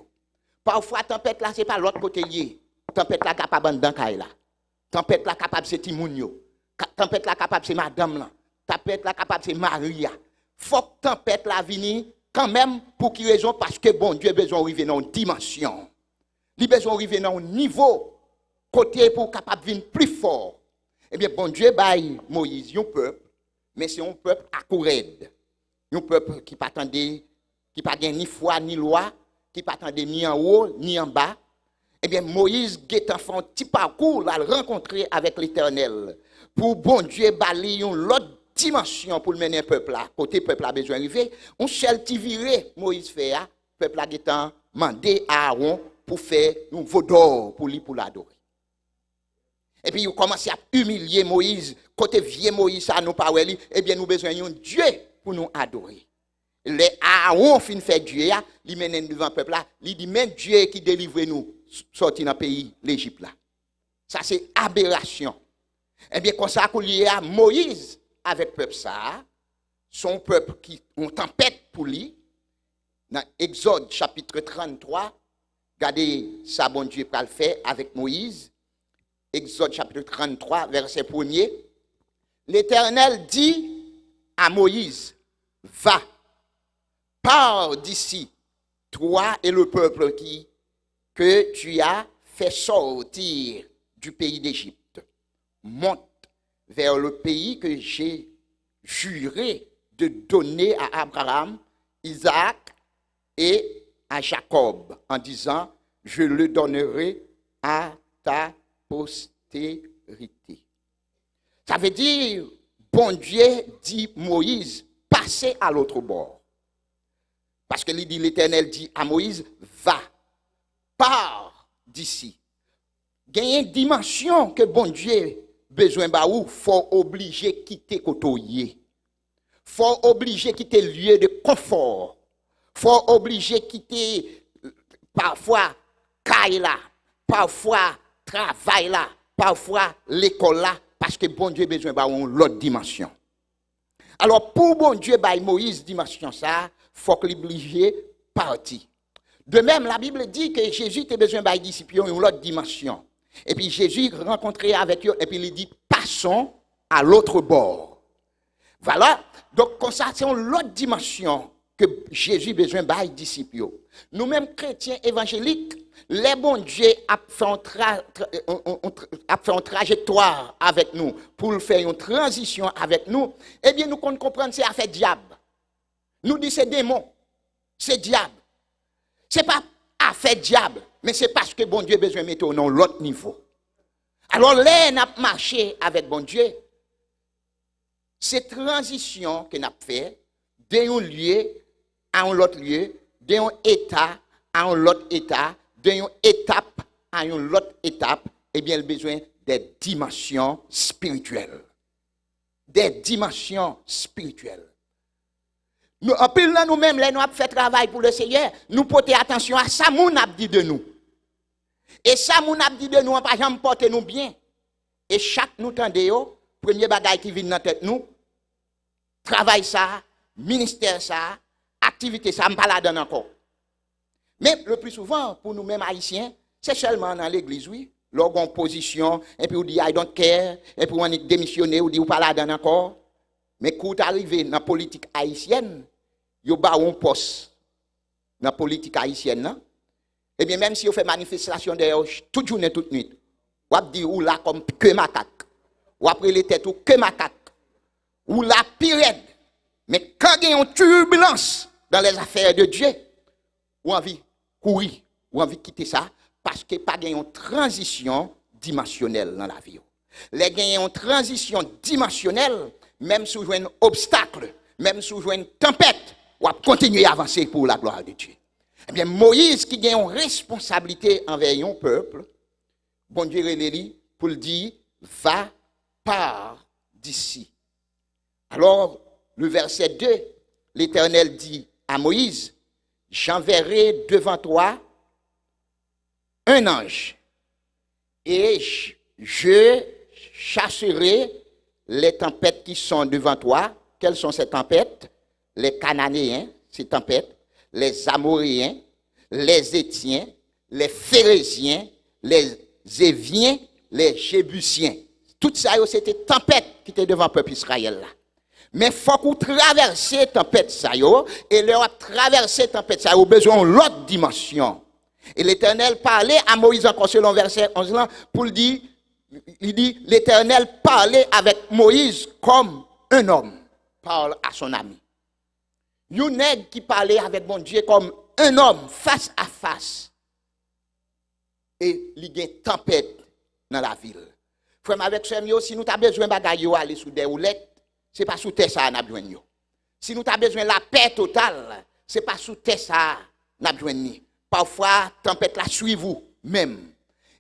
Parfois, tempête là, c'est pas l'autre côté lié. Tempête là, capable dans là. Tempête là, capable c'est Timounio. Tempête là, capable c'est madame là. Tempête là, capable c'est Maria. Faut que tempête là vienne quand même pour qui raison? Parce que bon Dieu a besoin d'arriver dans une dimension. Il a besoin d'arriver dans un niveau côté pour capable venir plus fort. Eh bien, bon Dieu baille Moïse, un peuple, mais c'est un peuple accourède. Un peuple qui pas attendait, qui pas ni foi ni loi, qui pas attendait ni en haut ni en bas. Eh bien, Moïse est en fait un petit parcours à le rencontrer avec l'Éternel. Pour bon Dieu balayer l'autre dimension pour mener un peuple là. Côté peuple a besoin d'arriver. On seul ti viré Moïse fait, peuple a étant mandé à Aaron pour faire un veau d'or pour lui pour l'adorer. Et puis, il commence à humilier Moïse. Côté vieux Moïse, ça nous parle, eh bien, nous besoin d'un Dieu pour nous adorer. Les Aaron fin fait Dieu, il mène devant le peuple là, il dit même Dieu qui délivre nous sortir dans le pays, l'Égypte là. Ça, c'est aberration. Eh bien, comme ça, qu'il y a Moïse avec le peuple ça, son peuple qui ont tempête pour lui, dans Exode chapitre 33, regardez ça, bon Dieu, pour le faire avec Moïse. Exode chapitre 33, verset 1er. L'Éternel dit à Moïse, va, pars d'ici, toi et le peuple que tu as fait sortir du pays d'Égypte. Monte vers le pays que j'ai juré de donner à Abraham, Isaac et à Jacob, en disant, je le donnerai à ta postérité. Ça veut dire, bon Dieu dit Moïse, passez à l'autre bord. Parce que l'Éternel dit à Moïse, va, pars d'ici. Il y a une dimension que bon Dieu besoin il faut obliger quitter côtoyer. Faut obliger quitter lieu de confort. Faut obliger quitter parfois caille là, parfois travail là, parfois l'école là, parce que bon Dieu besoin l'autre dimension. Alors pour bon Dieu Moïse dimension ça, faut que l'obligé parti. De même la Bible dit que Jésus a besoin des disciples une autre dimension. Et puis Jésus rencontré avec eux et puis il dit passons à l'autre bord. Voilà, donc comme ça c'est une autre dimension que Jésus a besoin des disciples. Nous-mêmes chrétiens évangéliques, les bons dieux a fait une trajectoire avec nous pour faire une transition avec nous. Eh bien nous comprenons c'est affaire diable. Nous disons c'est démon, c'est diable. C'est pas affaire diable, mais c'est parce que bon Dieu a besoin de mettre dans l'autre niveau. Alors là, on a marché avec bon Dieu. Cette transition que nous avons fait d'un lieu à un autre lieu, d'un état à un autre état, d'une étape à une autre étape, eh bien, il a besoin des dimensions spirituelles. Des dimensions spirituelles. Nous, en plus, là, nous-mêmes, là, nous avons fait travail pour le Seigneur, nous portons attention à ça, mon a dit de nous. Et ça, mon a dit de nous, on ne peut pas porter nous bien. Et chaque nous tende yo, premier bagage qui vient dans tête nous, travail ça, ministère ça, activité ça, me pas la donne encore. Mais le plus souvent, pour nous-mêmes haïtiens, c'est seulement dans l'église, oui. Lorsqu'on position, et puis on dit I don't care, et puis on est démissionné, on dit ou pas la donne encore. Mais quand arrivé dans la politique haïtienne, yo ba un poste dans la politique haïtienne, et bien même si on fait manifestation d'ailleurs toute journée, toute nuit, on dit ou là comme que macaque, ou après les têtes ou que macaque, ou la pire. Mais quand il y a une turbulence dans les affaires de Dieu, ou envie courir, ou envie quitter ça, parce que pas une transition dimensionnelle dans la vie. Les gagnent une transition dimensionnelle, même sous un obstacle, même sous une tempête, ou à continuer à avancer pour la gloire de Dieu. Eh bien, Moïse qui a une responsabilité envers un peuple, bon Dieu reléli pour le dire, va, part d'ici. Alors, le verset 2, l'Éternel dit à Moïse, j'enverrai devant toi un ange et je chasserai les tempêtes qui sont devant toi. Quelles sont ces tempêtes? Les Cananéens, ces tempêtes, les Amoréens, les Étiens, les Phérésiens, les Éviens, les Jébusiens. Tout ça, c'était tempête qui était devant le peuple Israël là. Mais il faut qu'on traverse cette tempête ça et leur traverser tempête ça a besoin de l'autre dimension. Et l'Éternel parlait à Moïse encore selon verset 11 là pour dire, il dit l'Éternel parlait avec Moïse comme un homme parle à son ami. Un nègre qui parlait avec mon Dieu comme un homme face à face. Et il y a une tempête dans la ville. Frère avec ce si nous avons besoin de bagaille aller sous des roulettes, c'est pas sous terre ça n'a besoin de. Si nous avons besoin de la paix totale, c'est pas sous terre ça n'a besoin de. Parfois tempête la suit vous même.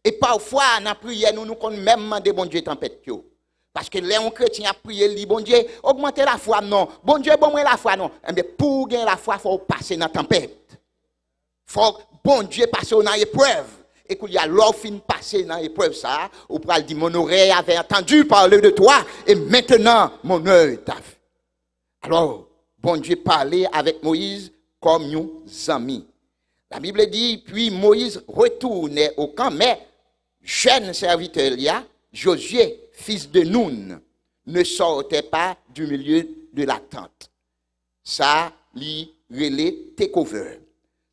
Et parfois dans prière nous connaissons même demander bon Dieu tempête yo. Parce que les chrétiens a prié dit bon Dieu augmenter la foi non. Bon Dieu bon moi la foi non. Mais pour gagner la foi faut passer dans tempête. Faut bon Dieu passer dans épreuve. Et qu'il y a l'offre passé dans l'épreuve ça, ou pour dire mon oreille avait entendu parler de toi et maintenant mon œil t'a vu. Alors, bon Dieu parlait avec Moïse comme nous amis. La Bible dit, puis Moïse retournait au camp, mais jeune serviteur Josué, fils de Nun, ne sortait pas du milieu de la tente. Ça, li relait takeover.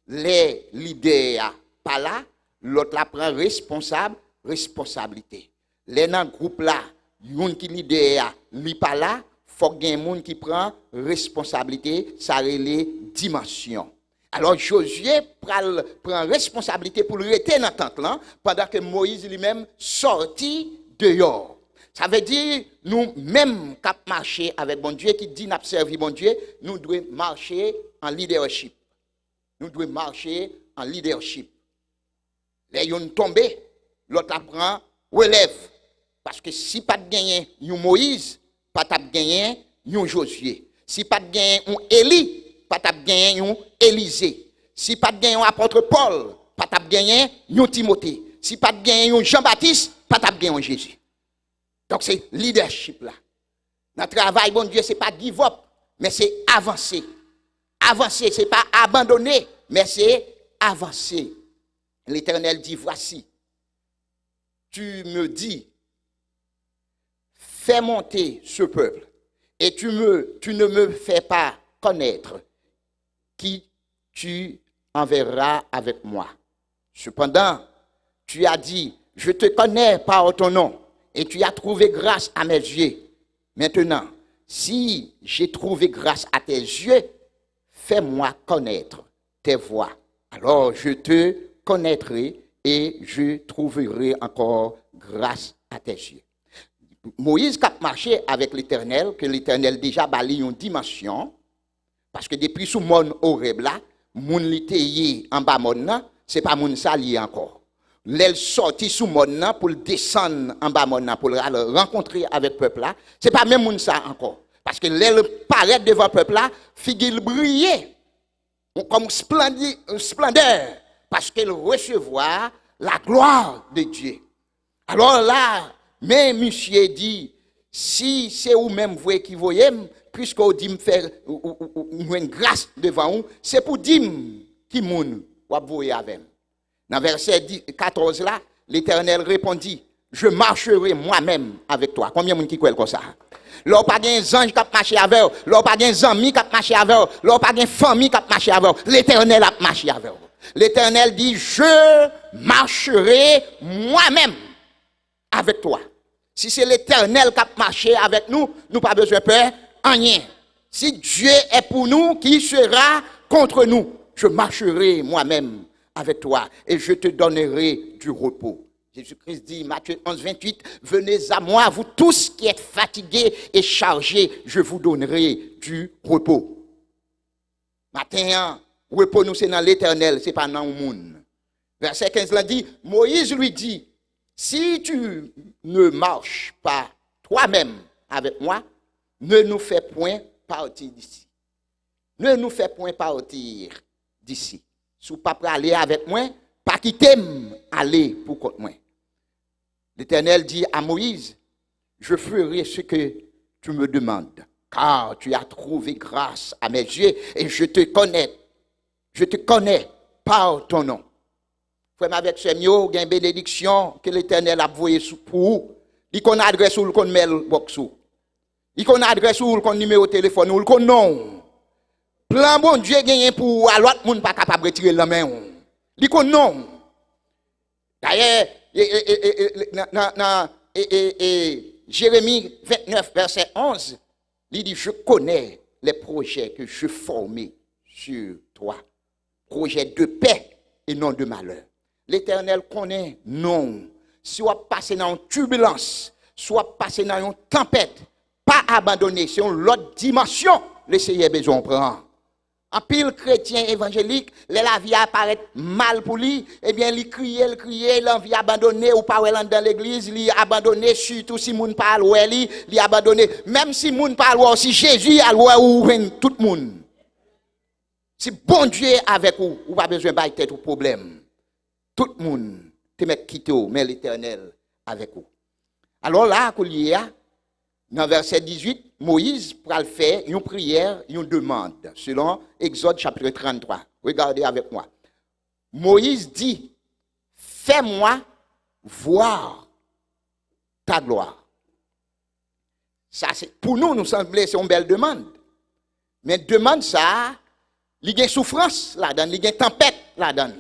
Les leaders pas là, l'autre la prend responsabilité. Les dans groupe là, yon qui leader li pas là, faut gen moun qui prend responsabilité, ça relait dimension. Alors Josué prend responsabilité pour rester dans la tente là, pendant que Moïse lui-même sorti dehors. Ça veut dire, nous même qui marcher avec bon Dieu, qui dit n'a servi bon Dieu, nous devons marcher en leadership. Nous devons marcher en leadership. Les yon tombé, l'autre apprend relève. Parce que si pas de gagner un Moïse, pas de gagner un Josué. Si pas de gagner un Élie, pas de gagner un Élisée. Si pas de gagner un apôtre Paul, pas de gagner un Timothée. Si pas de gagner un Jean-Baptiste, pas de gagner un Jésus. Donc c'est leadership là. Notre travail, bon Dieu, c'est pas give up, mais c'est avancer. Avancer, c'est pas abandonner, mais c'est avancer. L'Éternel dit, voici, tu me dis, fais monter ce peuple, et tu ne me fais pas connaître qui tu enverras avec moi. Cependant, tu as dit, je te connais par ton nom, et tu as trouvé grâce à mes yeux. Maintenant, si j'ai trouvé grâce à tes yeux, fais-moi connaître tes voies. Alors je te connaîtrai et je trouverai encore grâce à tes yeux. Moïse qui a marché avec l'Éternel, que l'Éternel déjà balaye une dimension, parce que depuis sous mon Horeb là, moun li te yé en bas mon nan, c'est pas moun sa li encore. L'elle sorti sous mon nan pour descendre en bas mon nan, pour le rencontrer avec le peuple là, c'est pas même moun sa encore. Parce que l'elle paraît devant le peuple là, figure briller comme splendeur, parce qu'elle recevoir la gloire de Dieu. Alors là, Mais monsieur dit, si c'est vous-même vous qui voyez, puisque vous dit me faire une grâce devant vous, c'est pour dire qui moun ou voyer avec. Dans verset 14 là, l'Éternel répondit, je marcherai moi-même avec toi. Combien de gens qui croient comme ça? L'on pas des anges qui marché avec vous, l'on pas des amis qui marché avec vous, l'on pas des familles qui marché avec vous. L'Éternel a marché avec vous. L'Éternel dit, je marcherai moi-même avec toi. Si c'est l'Éternel qui a marché avec nous, nous pas besoin de peur, rien. Si Dieu est pour nous, qui sera contre nous? Je marcherai moi-même avec toi et je te donnerai du repos. Jésus-Christ dit, Matthieu 11, 28, venez à moi, vous tous qui êtes fatigués et chargés, je vous donnerai du repos. Matin, repos nous c'est dans l'Éternel, c'est pas dans le monde. Verset 15 là dit, Moïse lui dit, si tu ne marches pas toi-même avec moi, ne nous fais point partir d'ici. Ne nous fais point partir d'ici. Si vous ne pouvez pas aller avec moi, pas quitter aller pour contre moi. L'Éternel dit à Moïse, je ferai ce que tu me demandes, car tu as trouvé grâce à mes yeux et je te connais par ton nom. Frère, avec ce mieux, il y a une bénédiction que l'Éternel a envoyée pour vous. Il qu'on adresse ou qu'on mail box ou. Il qu'on adresse ou qu'on numéro de téléphone ou qu'on non. Plan bon Dieu gagne pour à l'autre monde pas capable de retirer la main. Il qu'on non. D'ailleurs, Jérémie 29, verset 11, il dit, je connais les projets que je formais sur toi. Projets de paix et non de malheur. L'Éternel connaît non. Soit passé dans une turbulence, soit passé dans une tempête, pas abandonné, c'est une autre dimension, le Seigneur besoin prend. En pile chrétien évangélique, la vie apparaît mal pour lui, eh bien, il crie, l'envie abandonné, ou pas dans l'église, il abandonné, surtout si moun parle ou il abandonné. Même si moun parle aussi Jésus, ou tout le monde. Si bon Dieu avec vous, ou pas besoin de tête ou problème. Tout le monde te met quitter, mais l'Éternel avec vous. Alors là, dans verset 18, Moïse va faire une prière, une demande, selon Exode chapitre 33. Regardez avec moi. Moïse dit, fais-moi voir ta gloire. Ça, c'est, pour nous, nous semblait c'est une belle demande. Mais demande ça, il y a une souffrance là-dedans, il y a une tempête là-dedans.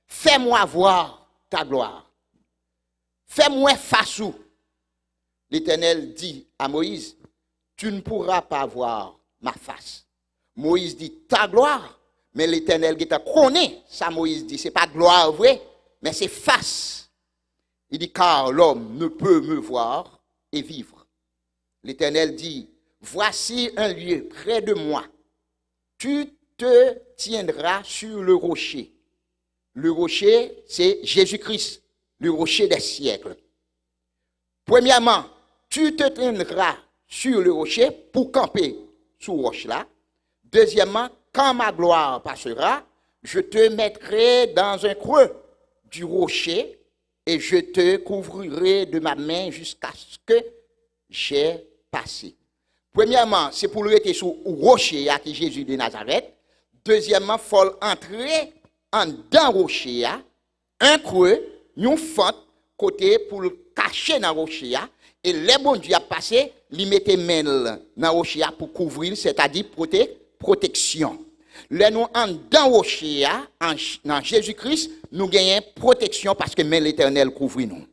Fais-moi voir ta gloire. Fais-moi face où. L'Éternel dit à Moïse, tu ne pourras pas voir ma face. Moïse dit, ta gloire. Mais l'Éternel qui t'a connaît, ça Moïse dit, c'est pas gloire vrai, mais c'est face. Il dit, car l'homme ne peut me voir et vivre. L'Éternel dit, voici un lieu près de moi. Tu te tiendras sur le rocher. Le rocher, c'est Jésus-Christ, le rocher des siècles. Premièrement, tu te tiendras sur le rocher pour camper sous roche là. Deuxièmement, quand ma gloire passera, je te mettrai dans un creux du rocher et je te couvrirai de ma main jusqu'à ce que j'ai passé. Premièrement, c'est pour rester sous le rocher qui est Jésus de Nazareth. Deuxièmement, il faut entrer en dans le rocher, un creux, une fente, côté pour le cacher dans le rocher. Et les bons Dieu a passé, il mettait main dans le rocher pour couvrir, c'est-à-dire protection. Là, nous, en dans le rocher, dans Jésus-Christ, nous gagnons protection parce que main l'Éternel couvre nous.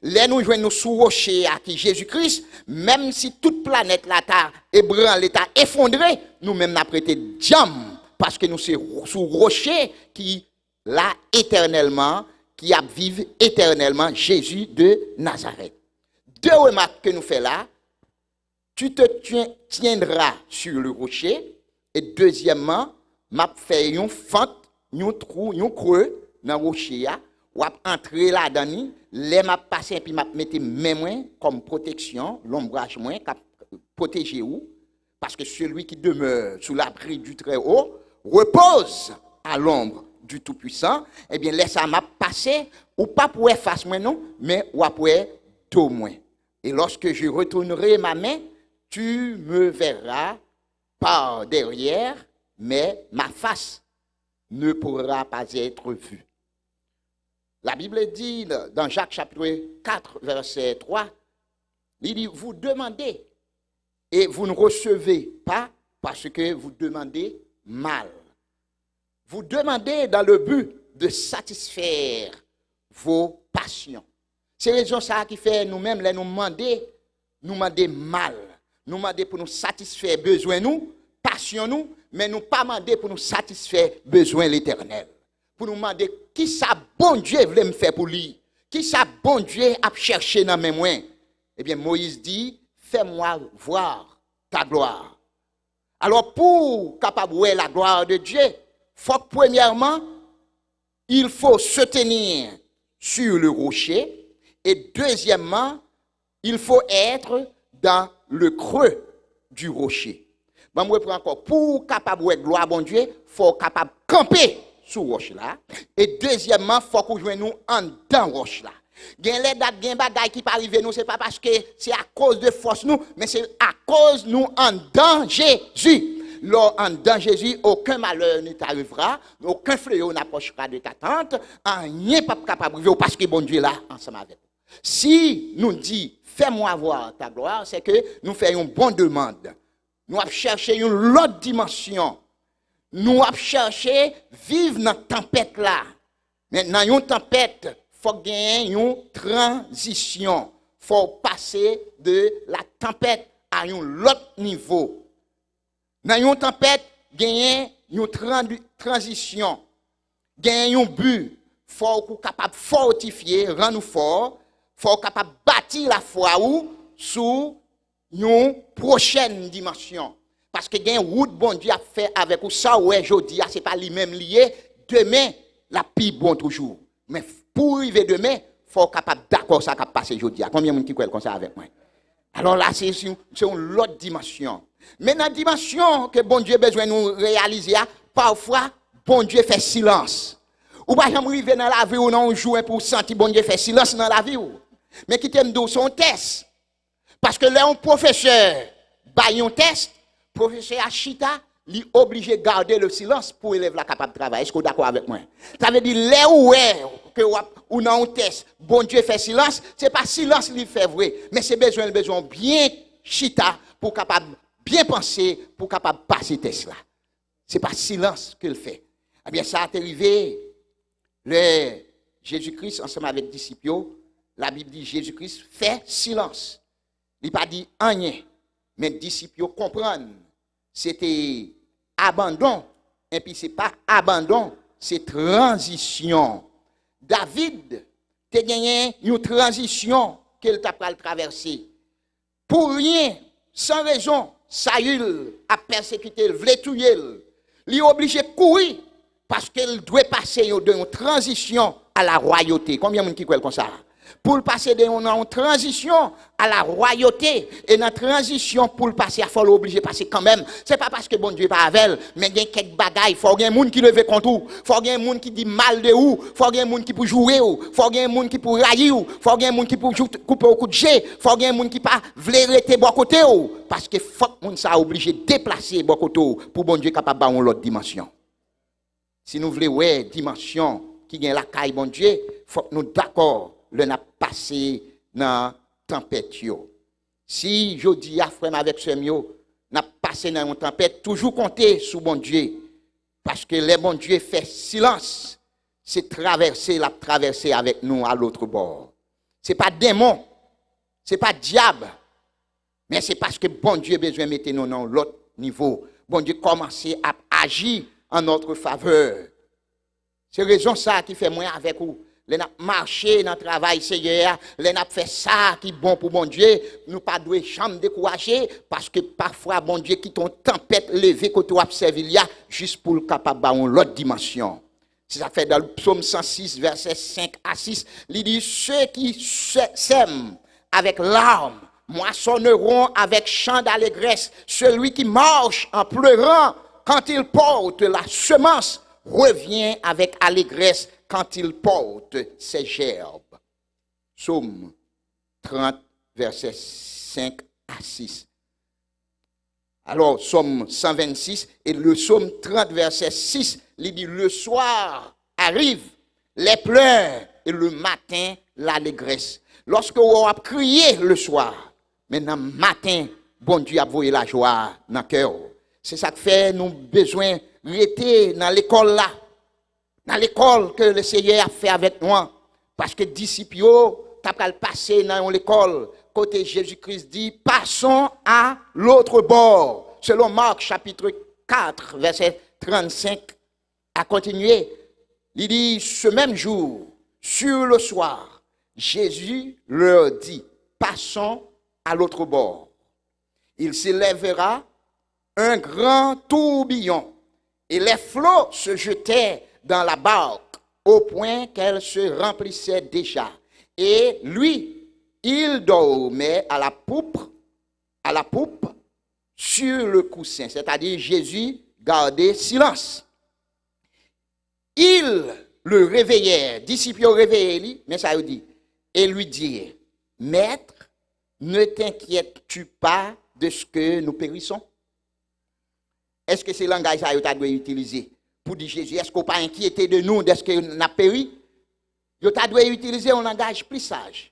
Là, nous jouons sous le rocher qui Jésus-Christ, même si toute planète la terre ébranlée, l'état effondré, nous-mêmes n'a prêté jam parce que nous sommes sous le rocher qui là éternellement, qui a vive éternellement Jésus de Nazareth. Deux remarques que nous faisons là. Tu te tiendras sur le rocher. Et deuxièmement, m'a fait une fente, un trou, un creux dans le rocher. Ou entrer là-dedans, les m'a passé et puis m'a mettre mes mains comme protection, l'ombrage moins, protéger où. Parce que celui qui demeure sous l'abri du Très-Haut repose à l'ombre du Tout-Puissant. Eh bien, laisse ça m'a passer, ou pas pour face moins non, mais ou après dos moins. Et lorsque je retournerai ma main, tu me verras par derrière, mais ma face ne pourra pas être vue. La Bible dit dans Jacques chapitre 4, verset 3, il dit, vous demandez et vous ne recevez pas parce que vous demandez mal. Vous demandez dans le but de satisfaire vos passions. C'est raison ça qui fait nous-mêmes, nous demander mal. Nous demander pour nous satisfaire besoin nous, passion nous, mais nous pas demander pour nous satisfaire besoin l'Éternel. Pour nous demander qui ça bon Dieu voulait me faire pour lui, qui ça bon Dieu a cherché dans mes mains. Eh bien Moïse dit, fais-moi voir ta gloire. Alors pour capable voir la gloire de Dieu, faut que premièrement, il faut se tenir sur le rocher et deuxièmement, il faut être dans le creux du rocher. Bon, moi prends encore pour capable voir gloire bon Dieu, faut capable camper sur roche là et deuxièmement, faut que joigne nous en dedans roche là. Gen les dates gen bagay qui pas arriver nous c'est pas parce que c'est à cause de force nous mais c'est à cause nous en dedans Jésus. Lors en dedans Jésus, aucun malheur ne t'arrivera, aucun fléau n'approchera de ta tente, rien pas capable de parce que bon Dieu est là ensemble avec nous. Si nous dit fais-moi voir ta gloire, c'est que nous faisons une bonne demande. Nous avons cherché une autre dimension. Nous avons cherché vivre dans la tempête là. Mais dans une tempête, il faut gagner une transition. Il faut passer de la tempête à un autre niveau. Dans une tempête, gagner une transition. Gagner un but. Il faut être capable de fortifier, rendre nous fort. Il faut être capable de bâtir la foi ou sous une prochaine dimension. Parce que gain route bon Dieu a fait avec ou ça ouais jodi c'est pas lui-même lié demain la pi bon toujours. Mais pour arriver demain, faut capable d'accord ça qui passer jodi. Combien de monde qui croit comme ça avec moi? Alors là c'est une autre dimension. Mais dans la dimension que bon Dieu a besoin de nous réaliser, parfois bon Dieu fait silence. Ou pas jamais arriver dans la vie ou non jouer pour sentir bon Dieu fait silence dans la vie ou. Mais qui t'aime d'où son test. Parce que là un professeur baille un test, professeur Achita, il est obligé de garder le silence pour élève la capable de travailler. Est-ce que vous êtes d'accord avec moi? Ça veut dire, là où est, que ou dans un test, bon Dieu fait silence, ce n'est pas silence qu'il fait vrai, mais c'est besoin bien chita pour capable bien penser, pour capable passer test là. Ce n'est pas silence qu'il fait. Eh bien, ça a arrivé, le Jésus-Christ, ensemble avec les disciples, la Bible dit Jésus-Christ fait silence. Il n'a pas dit rien. Mais les disciples comprennent. C'était abandon. Et puis ce n'est pas abandon, c'est transition. David a gagné une transition qu'il t'a traversée. Pour rien, sans raison, Saül a persécuté, il voulait tuer. Il est obligé de courir parce qu'il doit passer d'une transition à la royauté. Combien de gens qui croient comme ça? Pour passer d'une transition à la royauté et dans la transition pour passer il faut l'obliger passer quand même. C'est pas parce que bon Dieu pas avec mais il y a quelques bagailles, il faut qu'il y ait des gens qui lèvent contre vous, il faut qu'il y ait des gens qui disent mal de vous, il faut qu'il y ait des gens qui pour jouer ou, il faut qu'il y ait des gens qui pour railler ou, il faut qu'il y ait des gens qui pour couper au coup de jet, il faut qu'il y ait des gens qui pas veulent rester bon côté ou parce que faut que monde ça obligé de déplacer bon côté pour bon Dieu capable d'avoir une autre dimension. Si nous voulons ouais dimension qui gagne la caille bon Dieu, faut que nous d'accord le n'a passé dans tempête. Si je dis à frère avec ce mio, n'a passé dans une tempête, toujours compter sur bon Dieu. Parce que le bon Dieu fait silence, c'est traverser avec nous à l'autre bord. Ce n'est pas démon, ce n'est pas diable, mais c'est parce que bon Dieu a besoin de mettre nous dans l'autre niveau. Bon Dieu commence à agir en notre faveur. C'est raison ça qui fait moi avec vous. Les n'a marché dans le travail Seigneur, les n'a fait ça qui est bon pour bon Dieu, nous pas doué jamais décourager parce que parfois bon Dieu qui ton tempête levé que tu observes il y a juste pour le capable d'avoir l'autre dimension. C'est ça fait dans le psaume 106 verset 5 à 6, il dit ceux qui sèment avec larmes moissonneront avec chant d'allégresse, celui qui marche en pleurant quand il porte la semence revient avec allégresse quand il porte ses gerbes. Psaume 30, versets 5 à 6. Alors, Psaume 126 et le Psaume 30, verset 6, il dit, le soir arrive les pleurs et le matin l'allégresse. Lorsque on a crié le soir, maintenant matin, bon Dieu a voué la joie dans le cœur. C'est ça que fait nous besoin de rester dans l'école là. Dans l'école que le Seigneur a fait avec nous. Parce que disciples, tu as passer dans l'école. Côté Jésus-Christ dit, passons à l'autre bord. Selon Marc chapitre 4, verset 35, à continuer. Il dit, ce même jour, sur le soir, Jésus leur dit, passons à l'autre bord. Il s'élèvera un grand tourbillon et les flots se jetaient dans la barque au point qu'elle se remplissait déjà. Et lui, il dormait à la poupe sur le coussin, c'est-à-dire Jésus gardait silence. Ils le réveillèrent, disciples réveillèrent, mais ça veut dire, et lui dirent, Maître, ne t'inquiètes-tu pas de ce que nous périssons? Est-ce que c'est le langage que tu dois utiliser pour dire Jésus, est-ce qu'on n'a pas inquiété de nous, de ce que nous avons péri? Tu dois utiliser un langage plus sage.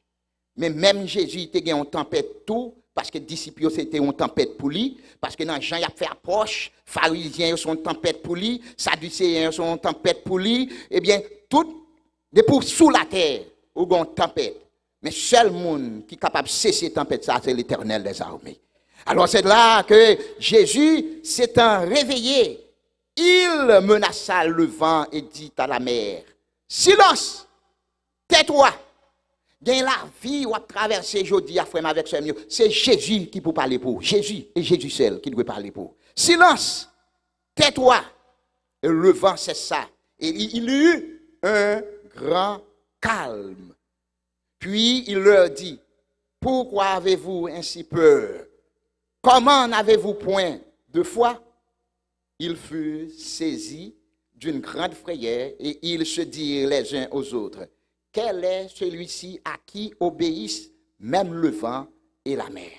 Mais même Jésus, il a une tempête tout, parce que les disciples, c'était une tempête pour lui, parce que dans Jean, il a fait approche, pharisiens sont une tempête pour lui, sadducéens sont une tempête pour lui, eh bien, tout, depuis sous la terre, il y a une tempête. Mais seul monde qui est capable de cesser cette tempête, ça, c'est l'Éternel des armées. Alors c'est là que Jésus s'étant réveillé, il menaça le vent et dit à la mer, silence, tais-toi. Dans la vie où a traversé aujourd'hui avec ce mieux, c'est Jésus qui peut parler pour. Jésus et Jésus seul qui doit parler pour. Silence, tais-toi. Et le vent cessa. Et il eut un grand calme. Puis il leur dit, pourquoi avez-vous ainsi peur? Comment n'avez-vous point de foi? Ils furent saisis d'une grande frayeur et ils se dirent les uns aux autres, quel est celui-ci à qui obéissent même le vent et la mer?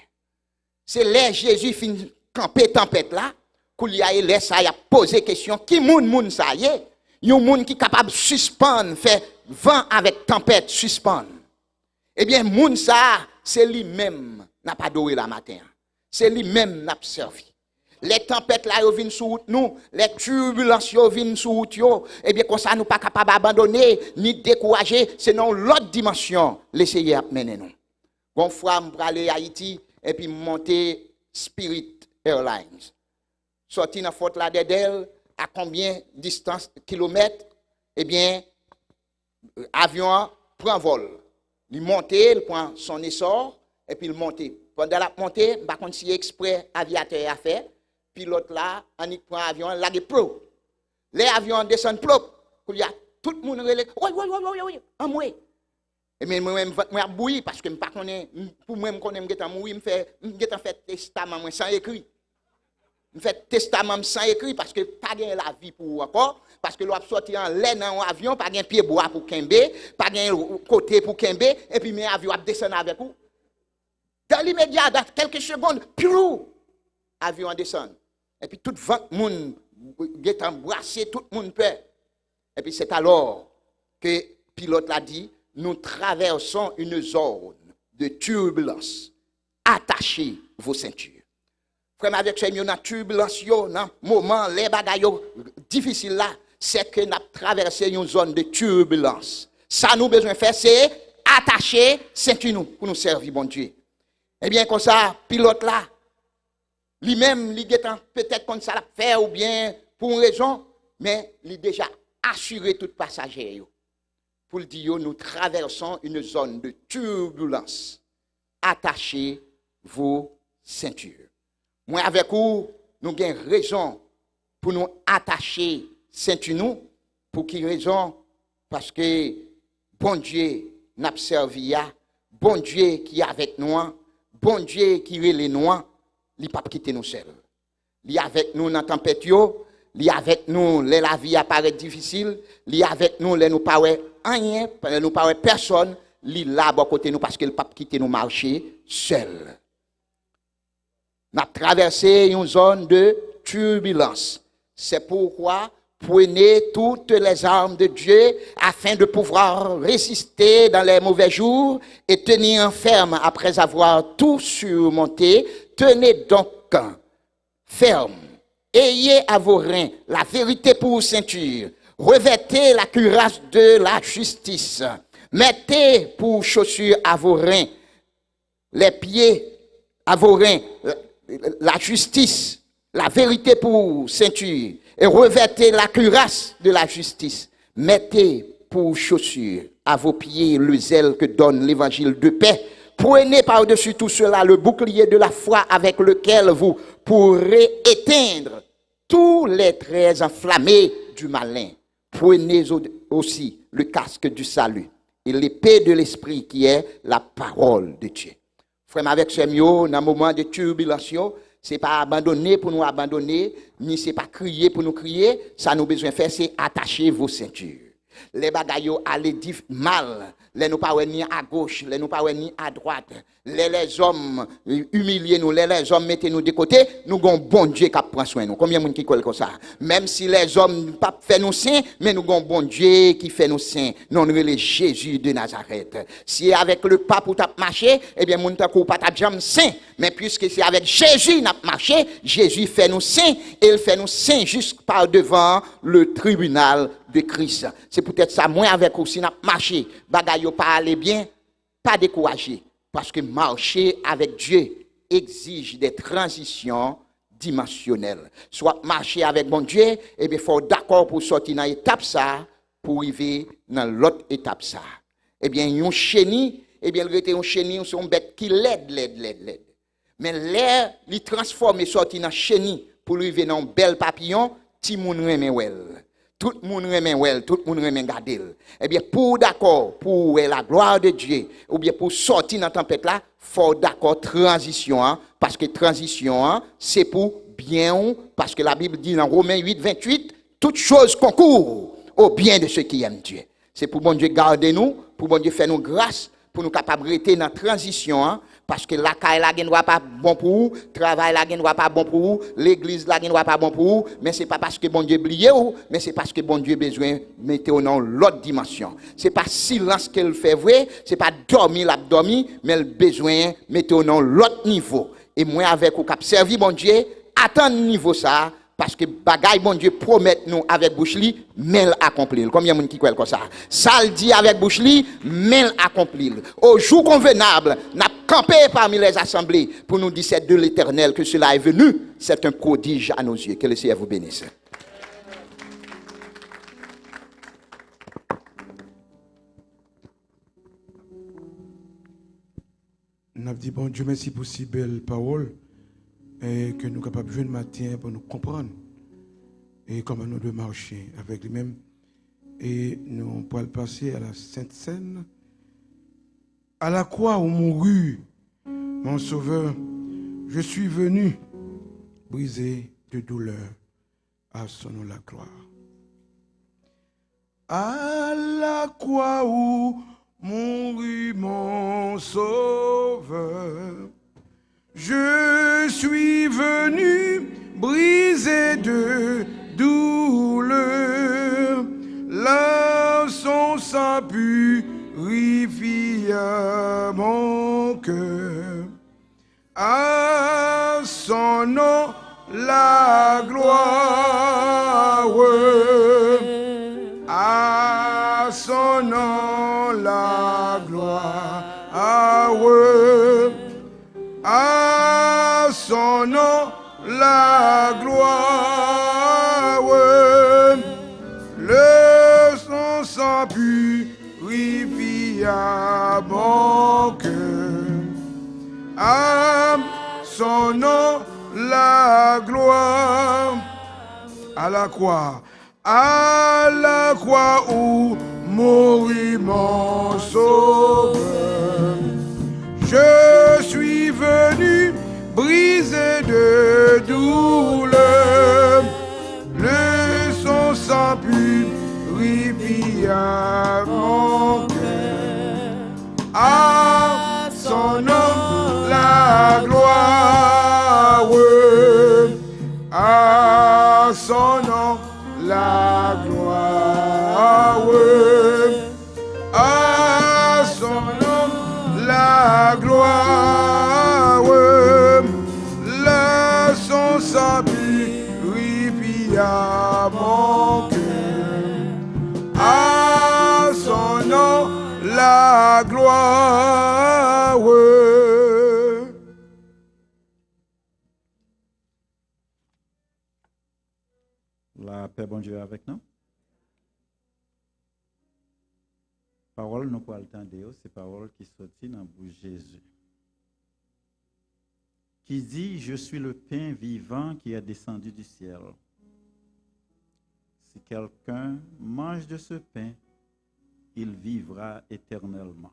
C'est là Jésus finit camper tempête là, qu'il y a laissé à poser question, qui moun ça y est? Un monde qui est capable de suspendre, faire vent avec tempête, suspendre. Eh bien, moun ça, c'est lui-même n'a pas doré la matin. C'est lui-même n'a pas servi. Les tempêtes là, viennent sur nous, les turbulences viennent sur nous, eh bien, comme ça, nous pas capable d'abandonner, ni de décourager, sinon l'autre dimension, l'essayer à mener nous. Bon fois, je vais aller à Haïti, et puis monter Spirit Airlines. Sorti dans Fort Lauderdale, à combien de distance, kilomètres, eh bien, avion prend vol. Il monte, il prend son essor, et puis il monte. Pendant la montée, par contre, si exprès aviateur a fait, pilote là, on y prend avion, là des pro. Les avions descendent plop, il y a tout le monde relève. Oui, en moi. Et mais moi-même, je bouilli parce que pour moi, je connais, je fait testament sans écrit. Je fais testament sans écrit parce que pas gain la vie pour encore, parce que l'on a sorti en l'air dans un avion, pas gain pied bois pour Kembe, pas gain côté pour Kembe, et puis mes avions descendent avec vous. Dans l'immédiat, dans quelques secondes, plou, avion descend. Et puis tout le monde est embrassé, tout le monde peur. Et puis c'est alors que le pilote l'a dit, nous traversons une zone de turbulence. Attachez vos ceintures. Frère, avec ce dans turbulence, dans moment, les bagailles difficiles là, c'est que nous traversons une zone de turbulence. Ça nous besoin de faire, c'est attacher ceinture pour nous servir, bon Dieu. Eh bien, comme ça, pilote là, lui-même, il est peut-être comme ça l'a fait ou bien pour une raison, mais il a déjà assuré tout passager. Pour le dire, nous traversons une zone de turbulence. Attachez vos ceintures. Moi, avec vous, nous avons raison pour nous attacher ceinture. Pour quelle raison? Parce que bon Dieu n'a servi, bon Dieu qui est avec nous, bon Dieu qui est les nous, il ne peut pas quitter nous seuls. Il est avec nous dans la tempête, il est avec nous, la vie apparaît difficile, il est avec nous, nous ne pouvons rien, nous ne pouvons personne, il là à côté nous parce que le pape quitte nous marcher seul. Nous avons traversé une zone de turbulence. C'est pourquoi prenez toutes les armes de Dieu afin de pouvoir résister dans les mauvais jours et tenir ferme après avoir tout surmonté. Tenez donc ferme. Ayez à vos reins la vérité pour ceinture. Revêtez la cuirasse de la justice. Mettez pour chaussures à vos reins les pieds à vos reins la justice, la vérité pour ceinture. Et revêtez la cuirasse de la justice. Mettez pour chaussures à vos pieds le zèle que donne l'évangile de paix. Prenez par-dessus tout cela le bouclier de la foi avec lequel vous pourrez éteindre tous les traits enflammés du malin. Prenez aussi le casque du salut et l'épée de l'esprit qui est la parole de Dieu. Frère, avec ce mieux, dans un moment de turbulence, ce n'est pas abandonner pour nous abandonner, ni ce n'est pas crier pour nous crier. Ça nous besoin de faire, c'est attacher vos ceintures. Les bagailles allaient mal. Les nous pas ni à gauche, les nous pas ni à droite. Les hommes humiliez nous, les hommes mettez nous de côté, nous avons bon Dieu qui prend soin de nous. Combien de monde qui colle comme ça? Même si les hommes pas fait nous saints, mais nous avons bon Dieu qui fait nous saints. Non, nous le Jésus de Nazareth. Si avec le pape ou t'a marché, eh bien mon takou pas t'a jamais saint. Mais puisque c'est avec Jésus n'a marché, Jésus fait nous saints et il fait nous saints juste par devant le tribunal de Christ. C'est peut-être ça, moi avec aussi n'a marché. Bagaille pas aller bien, pas décourager. Parce que marcher avec Dieu exige des transitions dimensionnelles. Soit marcher avec mon Dieu, et bien il faut d'accord pour sortir dans l'étape ça, pour arriver dans l'autre étape ça. Eh bien, un chenille, eh bien, un chenille, c'est un bête qui l'aide. Mais l'air, il transforme et sortir dans chenille pour arriver dans un bel papillon, ti moun reme wel. Tout le monde remet well, tout le monde remet garder. Eh bien, pour d'accord, pour la gloire de Dieu, ou bien pour sortir dans la tempête là, faut d'accord transition, hein, parce que transition, hein, c'est pour bien, parce que la Bible dit dans Romains 8, 28, toutes choses concourent au bien de ceux qui aiment Dieu. C'est pour bon Dieu garder nous, pour bon Dieu faire nous grâce, pour nous capables de rester dans la transition, hein, parce que la caille là ne doit pas bon pour vous, le travail là ne doit pas bon pour vous, l'église là ne doit pas bon pour vous, mais c'est pas parce que bon Dieu oublié ou, mais c'est parce que bon Dieu besoin mettre dans l'autre dimension. C'est pas silence qu'elle fait vrai, c'est pas dormir l'abdomen, mais le besoin mettre dans l'autre niveau. Et moi avec ou cap servi bon Dieu, attendre niveau ça. Parce que bagaille bon Dieu promet nous avec bouche li, mais l'accomplir. Combien de monde qui croit comme ça? Ça le dit avec bouche li, mais l'accomplir. Au jour convenable, n'a campé parmi les assemblées pour nous dire c'est de l'Éternel que cela est venu. C'est un prodige à nos yeux. Que le Seigneur vous bénisse. Nous avons dit bon Dieu merci pour si belle parole. Et que nous sommes capables de jouer le matin pour nous comprendre et comment nous devons marcher avec lui-même. Et nous pourrons passer à la Sainte Seine, à la croix où mourut mon Sauveur. Je suis venu briser de douleur, à son nom la gloire. À la croix où mourut mon Sauveur. Je suis venu briser de douleur, là son sang purifia mon cœur. À son nom la gloire, à son nom la gloire. À son nom la gloire, le sang purifia mon cœur. À son nom la gloire, à la croix où mourut mon Sauveur. Je suis venu briser de douleur, le son sang purifia mon cœur. La paix, bon Dieu, avec nous. Parole, nous pouvons entendre, c'est parole qui sortit dans la bouche de Jésus. Qui dit, je suis le pain vivant qui est descendu du ciel. Si quelqu'un mange de ce pain, il vivra éternellement.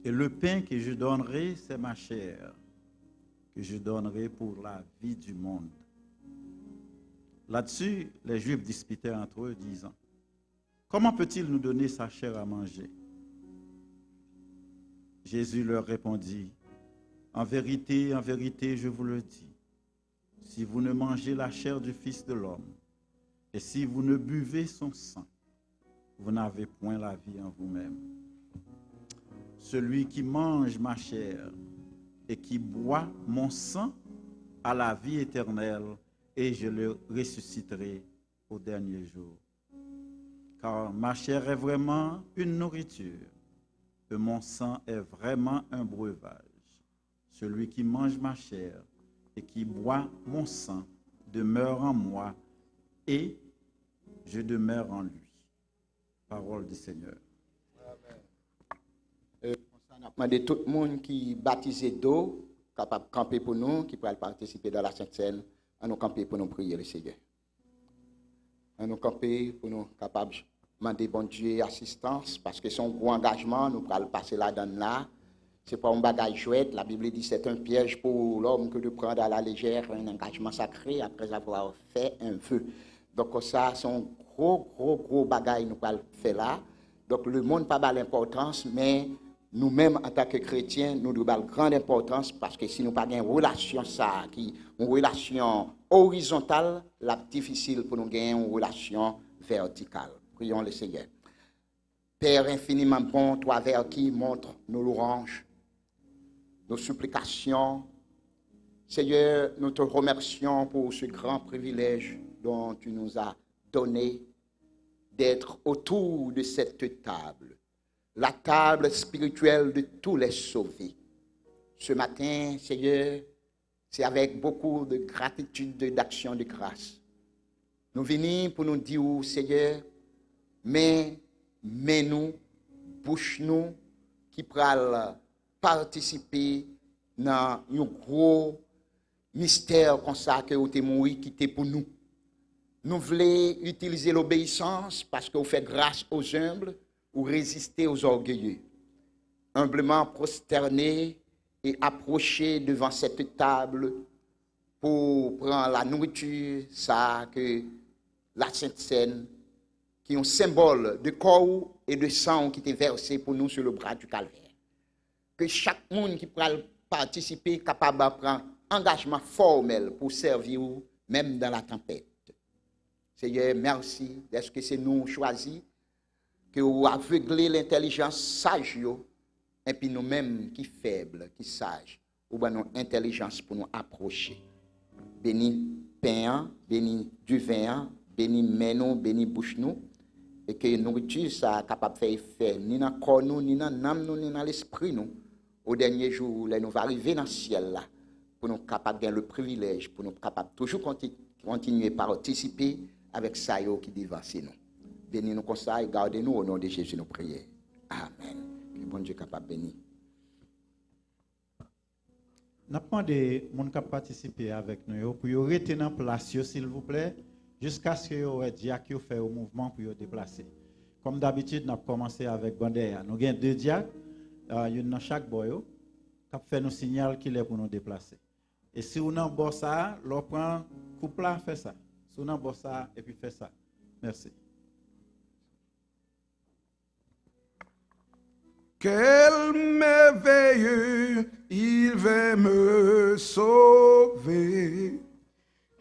Et le pain que je donnerai, c'est ma chair, que je donnerai pour la vie du monde. Là-dessus, les Juifs disputaient entre eux, disant, comment peut-il nous donner sa chair à manger? Jésus leur répondit, en vérité, je vous le dis, si vous ne mangez la chair du Fils de l'homme, et si vous ne buvez son sang, vous n'avez point la vie en vous-même. Celui qui mange ma chair et qui boit mon sang a la vie éternelle, et je le ressusciterai au dernier jour. Car ma chair est vraiment une nourriture, et mon sang est vraiment un breuvage. Celui qui mange ma chair et qui boit mon sang demeure en moi, et je demeure en lui. Parole du Seigneur. On a demandé tout le monde qui baptisé d'eau, capable de camper pour nous, qui pourrait participer dans la Sainte Seine, à nous camper pour nous prier le Seigneur. À nous camper pour nous capables de demander bon Dieu assistance, parce que son gros engagement, nous pourrons le passer là-dedans là. Ce n'est pas un bagage chouette. La Bible dit que c'est un piège pour l'homme que de prendre à la légère un engagement sacré après avoir fait un vœu. Donc ça, c'est un gros bagage nous pourrons faire là. Donc le monde n'a pas l'importance, mais nous-mêmes, en tant que chrétiens, nous devons avoir grande importance parce que si nous n'avons pas une relation, une relation horizontale, c'est difficile pour nous gagner une relation verticale. Prions le Seigneur. Père infiniment bon, toi vers qui montre nos louanges, nos supplications. Seigneur, nous te remercions pour ce grand privilège dont tu nous as donné d'être autour de cette table. La table spirituelle de tous les sauvés. Ce matin, Seigneur, c'est avec beaucoup de gratitude, d'action de grâce. Nous venons pour nous dire, Seigneur, mais nous, bouche-nous, qui pourra participer dans un gros mystère comme ça que vous avez qui était pour nous. Nous voulons utiliser l'obéissance parce que vous faites grâce aux humbles, ou résister aux orgueilleux. Humblement prosterner et approcher devant cette table pour prendre la nourriture, ça que la Sainte Seine, qui est un symbole de corps et de sang qui est versé pour nous sur le bras du calvaire. Que chaque monde qui pourra participer est capable de prendre un engagement formel pour servir même dans la tempête. Seigneur, merci d'être que c'est nous choisis, que vous aveuglez l'intelligence sage, et puis nous-mêmes qui faibles, qui sages, ou avons intelligence pour nous approcher. Bénis pain, bénis du vin, bénis main, bénis bouche nous, et que nourriture ça capable de faire effet ni dans le corps nous, ni dans l'âme nous, ni dans l'esprit nous. Au dernier jour, là, nous va arriver dans le ciel là, pour nous capables de gagner le privilège, pour nous capables toujours continuer à participer avec ça qui dévasse nous. Bénis-nous comme ça et gardez-nous au nom de Jésus, nous prions. Amen. Que bon Dieu capable de bénir. Nous avons demandé aux gens qui participent avec nous pour rester dans place, s'il vous plaît, jusqu'à ce que vous ayez fait un mouvement pour vous déplacer. Comme d'habitude, nous avons commencé avec Bandéa. Nous avons 2 diacres, une dans chaque boyo, qui fait nous signal qu'il est pour nous déplacer. Et si vous n'avez pas ça, vous prenez couple là, fait ça. Si vous n'avez pas ça, et puis fait ça. Merci. Quel merveilleux, il va me sauver.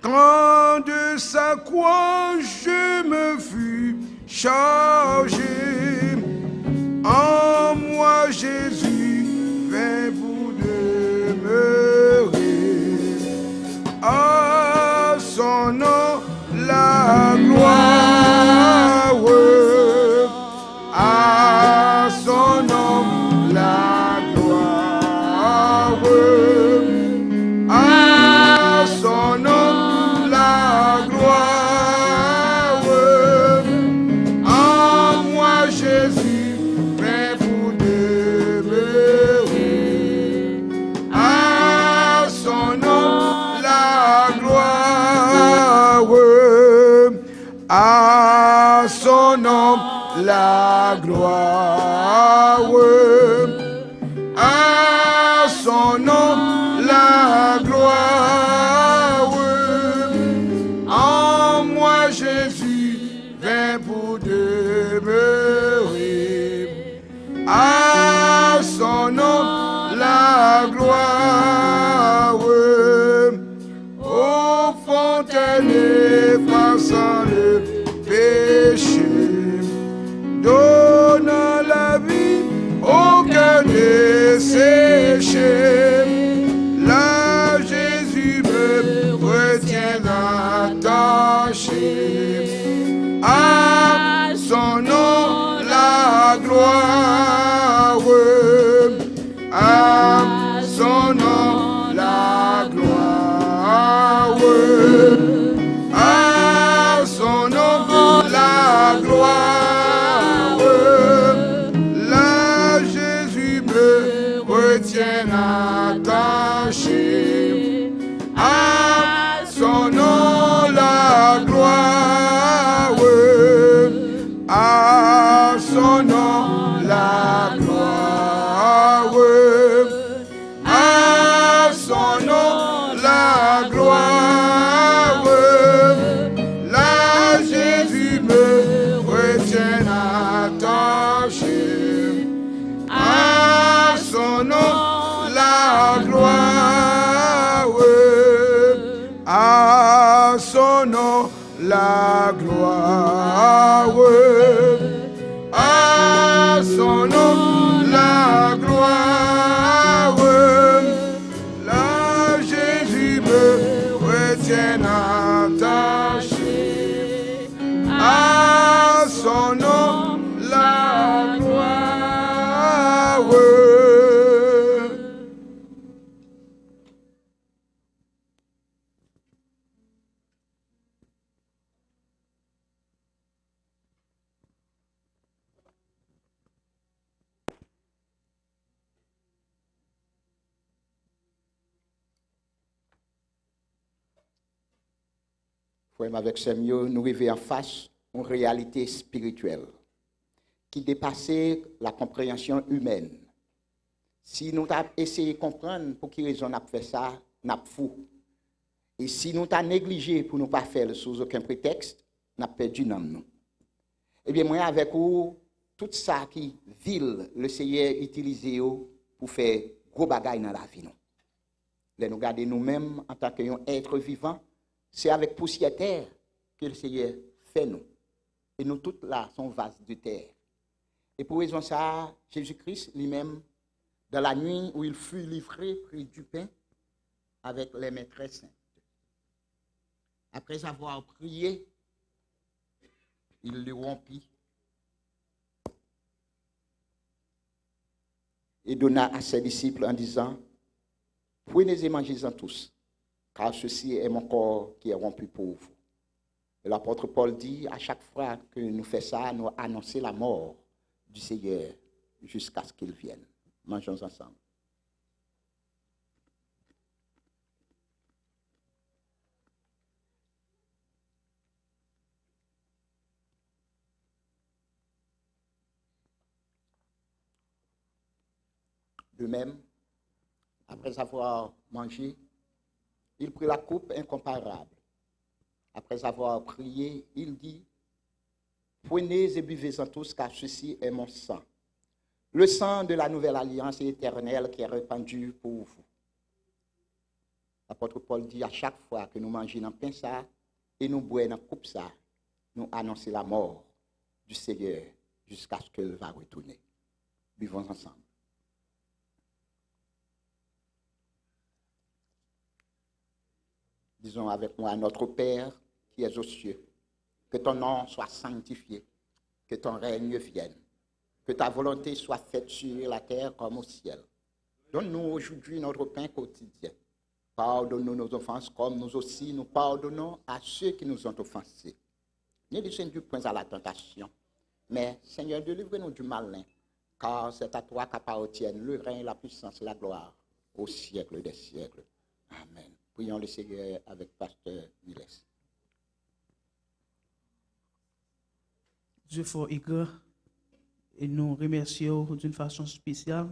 Quand de sa croix je me fus chargé, en moi Jésus vint vous demeurer. À son nom la gloire, à son nom la gloire, à son nom la gloire. la gloire. À son nom, la gloire. En moi, Jésus vint pour demeurer. À son nom, la gloire. Ô fontaine effaçant le péché, donnant la vie au cœur desséché. Là, Jésus me retient attaché. À son nom, la gloire. À son nom, la gloire. À son nom, la gloire. Là, Jésus me retient attaché. À son nom, la gloire. À son nom, la gloire. À son nom, la gloire. Là, Jésus me retient attaché. À son nom, la gloire. À son nom, la gloire. À son nom, la gloire. Là, Jésus me retient attaché. À son nom, la gloire. Frère, avec Samuel, nous arrivons en face d'une réalité spirituelle qui dépassait la compréhension humaine. Si nous avons essayé de comprendre pour quelle raison nous avons fait ça, nous avons fou. Et si nous avons négligé pour ne pas faire sous aucun prétexte, nous avons perdu nous. Eh bien, moi, avec vous, tout ça qui vil, le Seigneur utilisé pour faire gros bagailles dans la vie. Nous regardons nous-mêmes en tant qu'être vivant. C'est avec poussière terre que le Seigneur fait nous. Et nous toutes là sommes vases de terre. Et pour raison ça, Jésus-Christ lui-même, dans la nuit où il fut livré, prit du pain avec les mains très saintes. Après avoir prié, il le rompit et donna à ses disciples en disant, prenez et mangez-en tous, car ceci est mon corps qui est rompu pour vous. Et l'apôtre Paul dit, à chaque fois que nous faisons ça, nous annonçons la mort du Seigneur jusqu'à ce qu'il vienne. Mangeons ensemble. De même, après avoir mangé, il prit la coupe incomparable. Après avoir prié, il dit, prenez et buvez-en tous, car ceci est mon sang. Le sang de la nouvelle alliance éternelle qui est répandu pour vous. L'apôtre Paul dit, à chaque fois que nous mangeons dans le pain ça, et nous boivons dans la coupe ça, nous annonçons la mort du Seigneur jusqu'à ce qu'il va retourner. Buvons ensemble. Disons avec moi, notre Père qui es aux cieux, que ton nom soit sanctifié, que ton règne vienne, que ta volonté soit faite sur la terre comme au ciel. Donne-nous aujourd'hui notre pain quotidien. Pardonne-nous nos offenses comme nous aussi nous pardonnons à ceux qui nous ont offensés. Ne descends point à la tentation, mais Seigneur, délivre-nous du malin, car c'est à toi qu'appartiennent le règne, la puissance, la gloire, au siècle des siècles. Amen. Prions le Seigneur avec Pasteur Miles. Dieu fort, Igor, Et nous remercions d'une façon spéciale.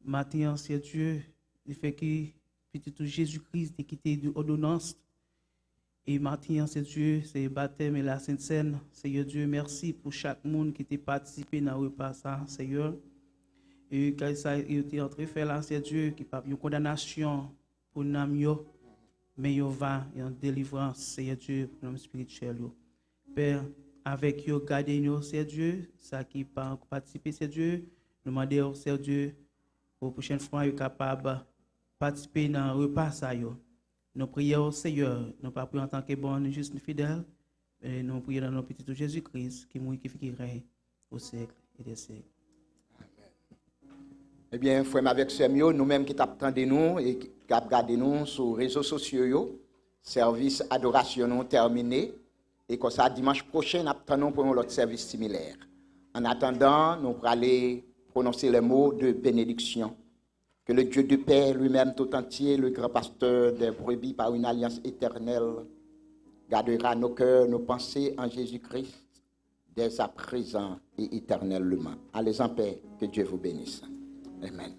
Matin, c'est Dieu, le fait que petit Jésus-Christ ait quitté l'ordonnance. Et matin, c'est Dieu, c'est le baptême et la Sainte Seine. Seigneur Dieu, merci pour chaque monde qui a participé dans le repas, Seigneur. Et quand ça a été entré faire là, c'est Dieu qui n'a pas une condamnation pour nous, mais il va en délivrance, Seigneur Dieu, pour l'homme spirituel. Père, avec vous, gardez-nous, c'est Dieu, ça qui pas participer, c'est Dieu. Nous demandons, c'est Dieu, pour la prochaine fois, vous capable de participer dans le repas. Nous prions au Seigneur, nous ne pas prions en tant que bon, juste fidèle, mais nous prions dans notre petit Jésus-Christ, qui mourit, qui règne au siècle et des siècles. Eh bien, frère avec Semio, nous-mêmes qui t'attendons nous et qui regardons nous sur les réseaux sociaux, service adoration non terminé. Et comme ça, dimanche prochain, nous attendons pour un autre service similaire. En attendant, nous allons aller prononcer les mots de bénédiction. Que le Dieu de paix lui-même tout entier, le grand pasteur des brebis par une alliance éternelle, gardera nos cœurs, nos pensées en Jésus-Christ, dès à présent et éternellement. Allez en paix, que Dieu vous bénisse. Amen.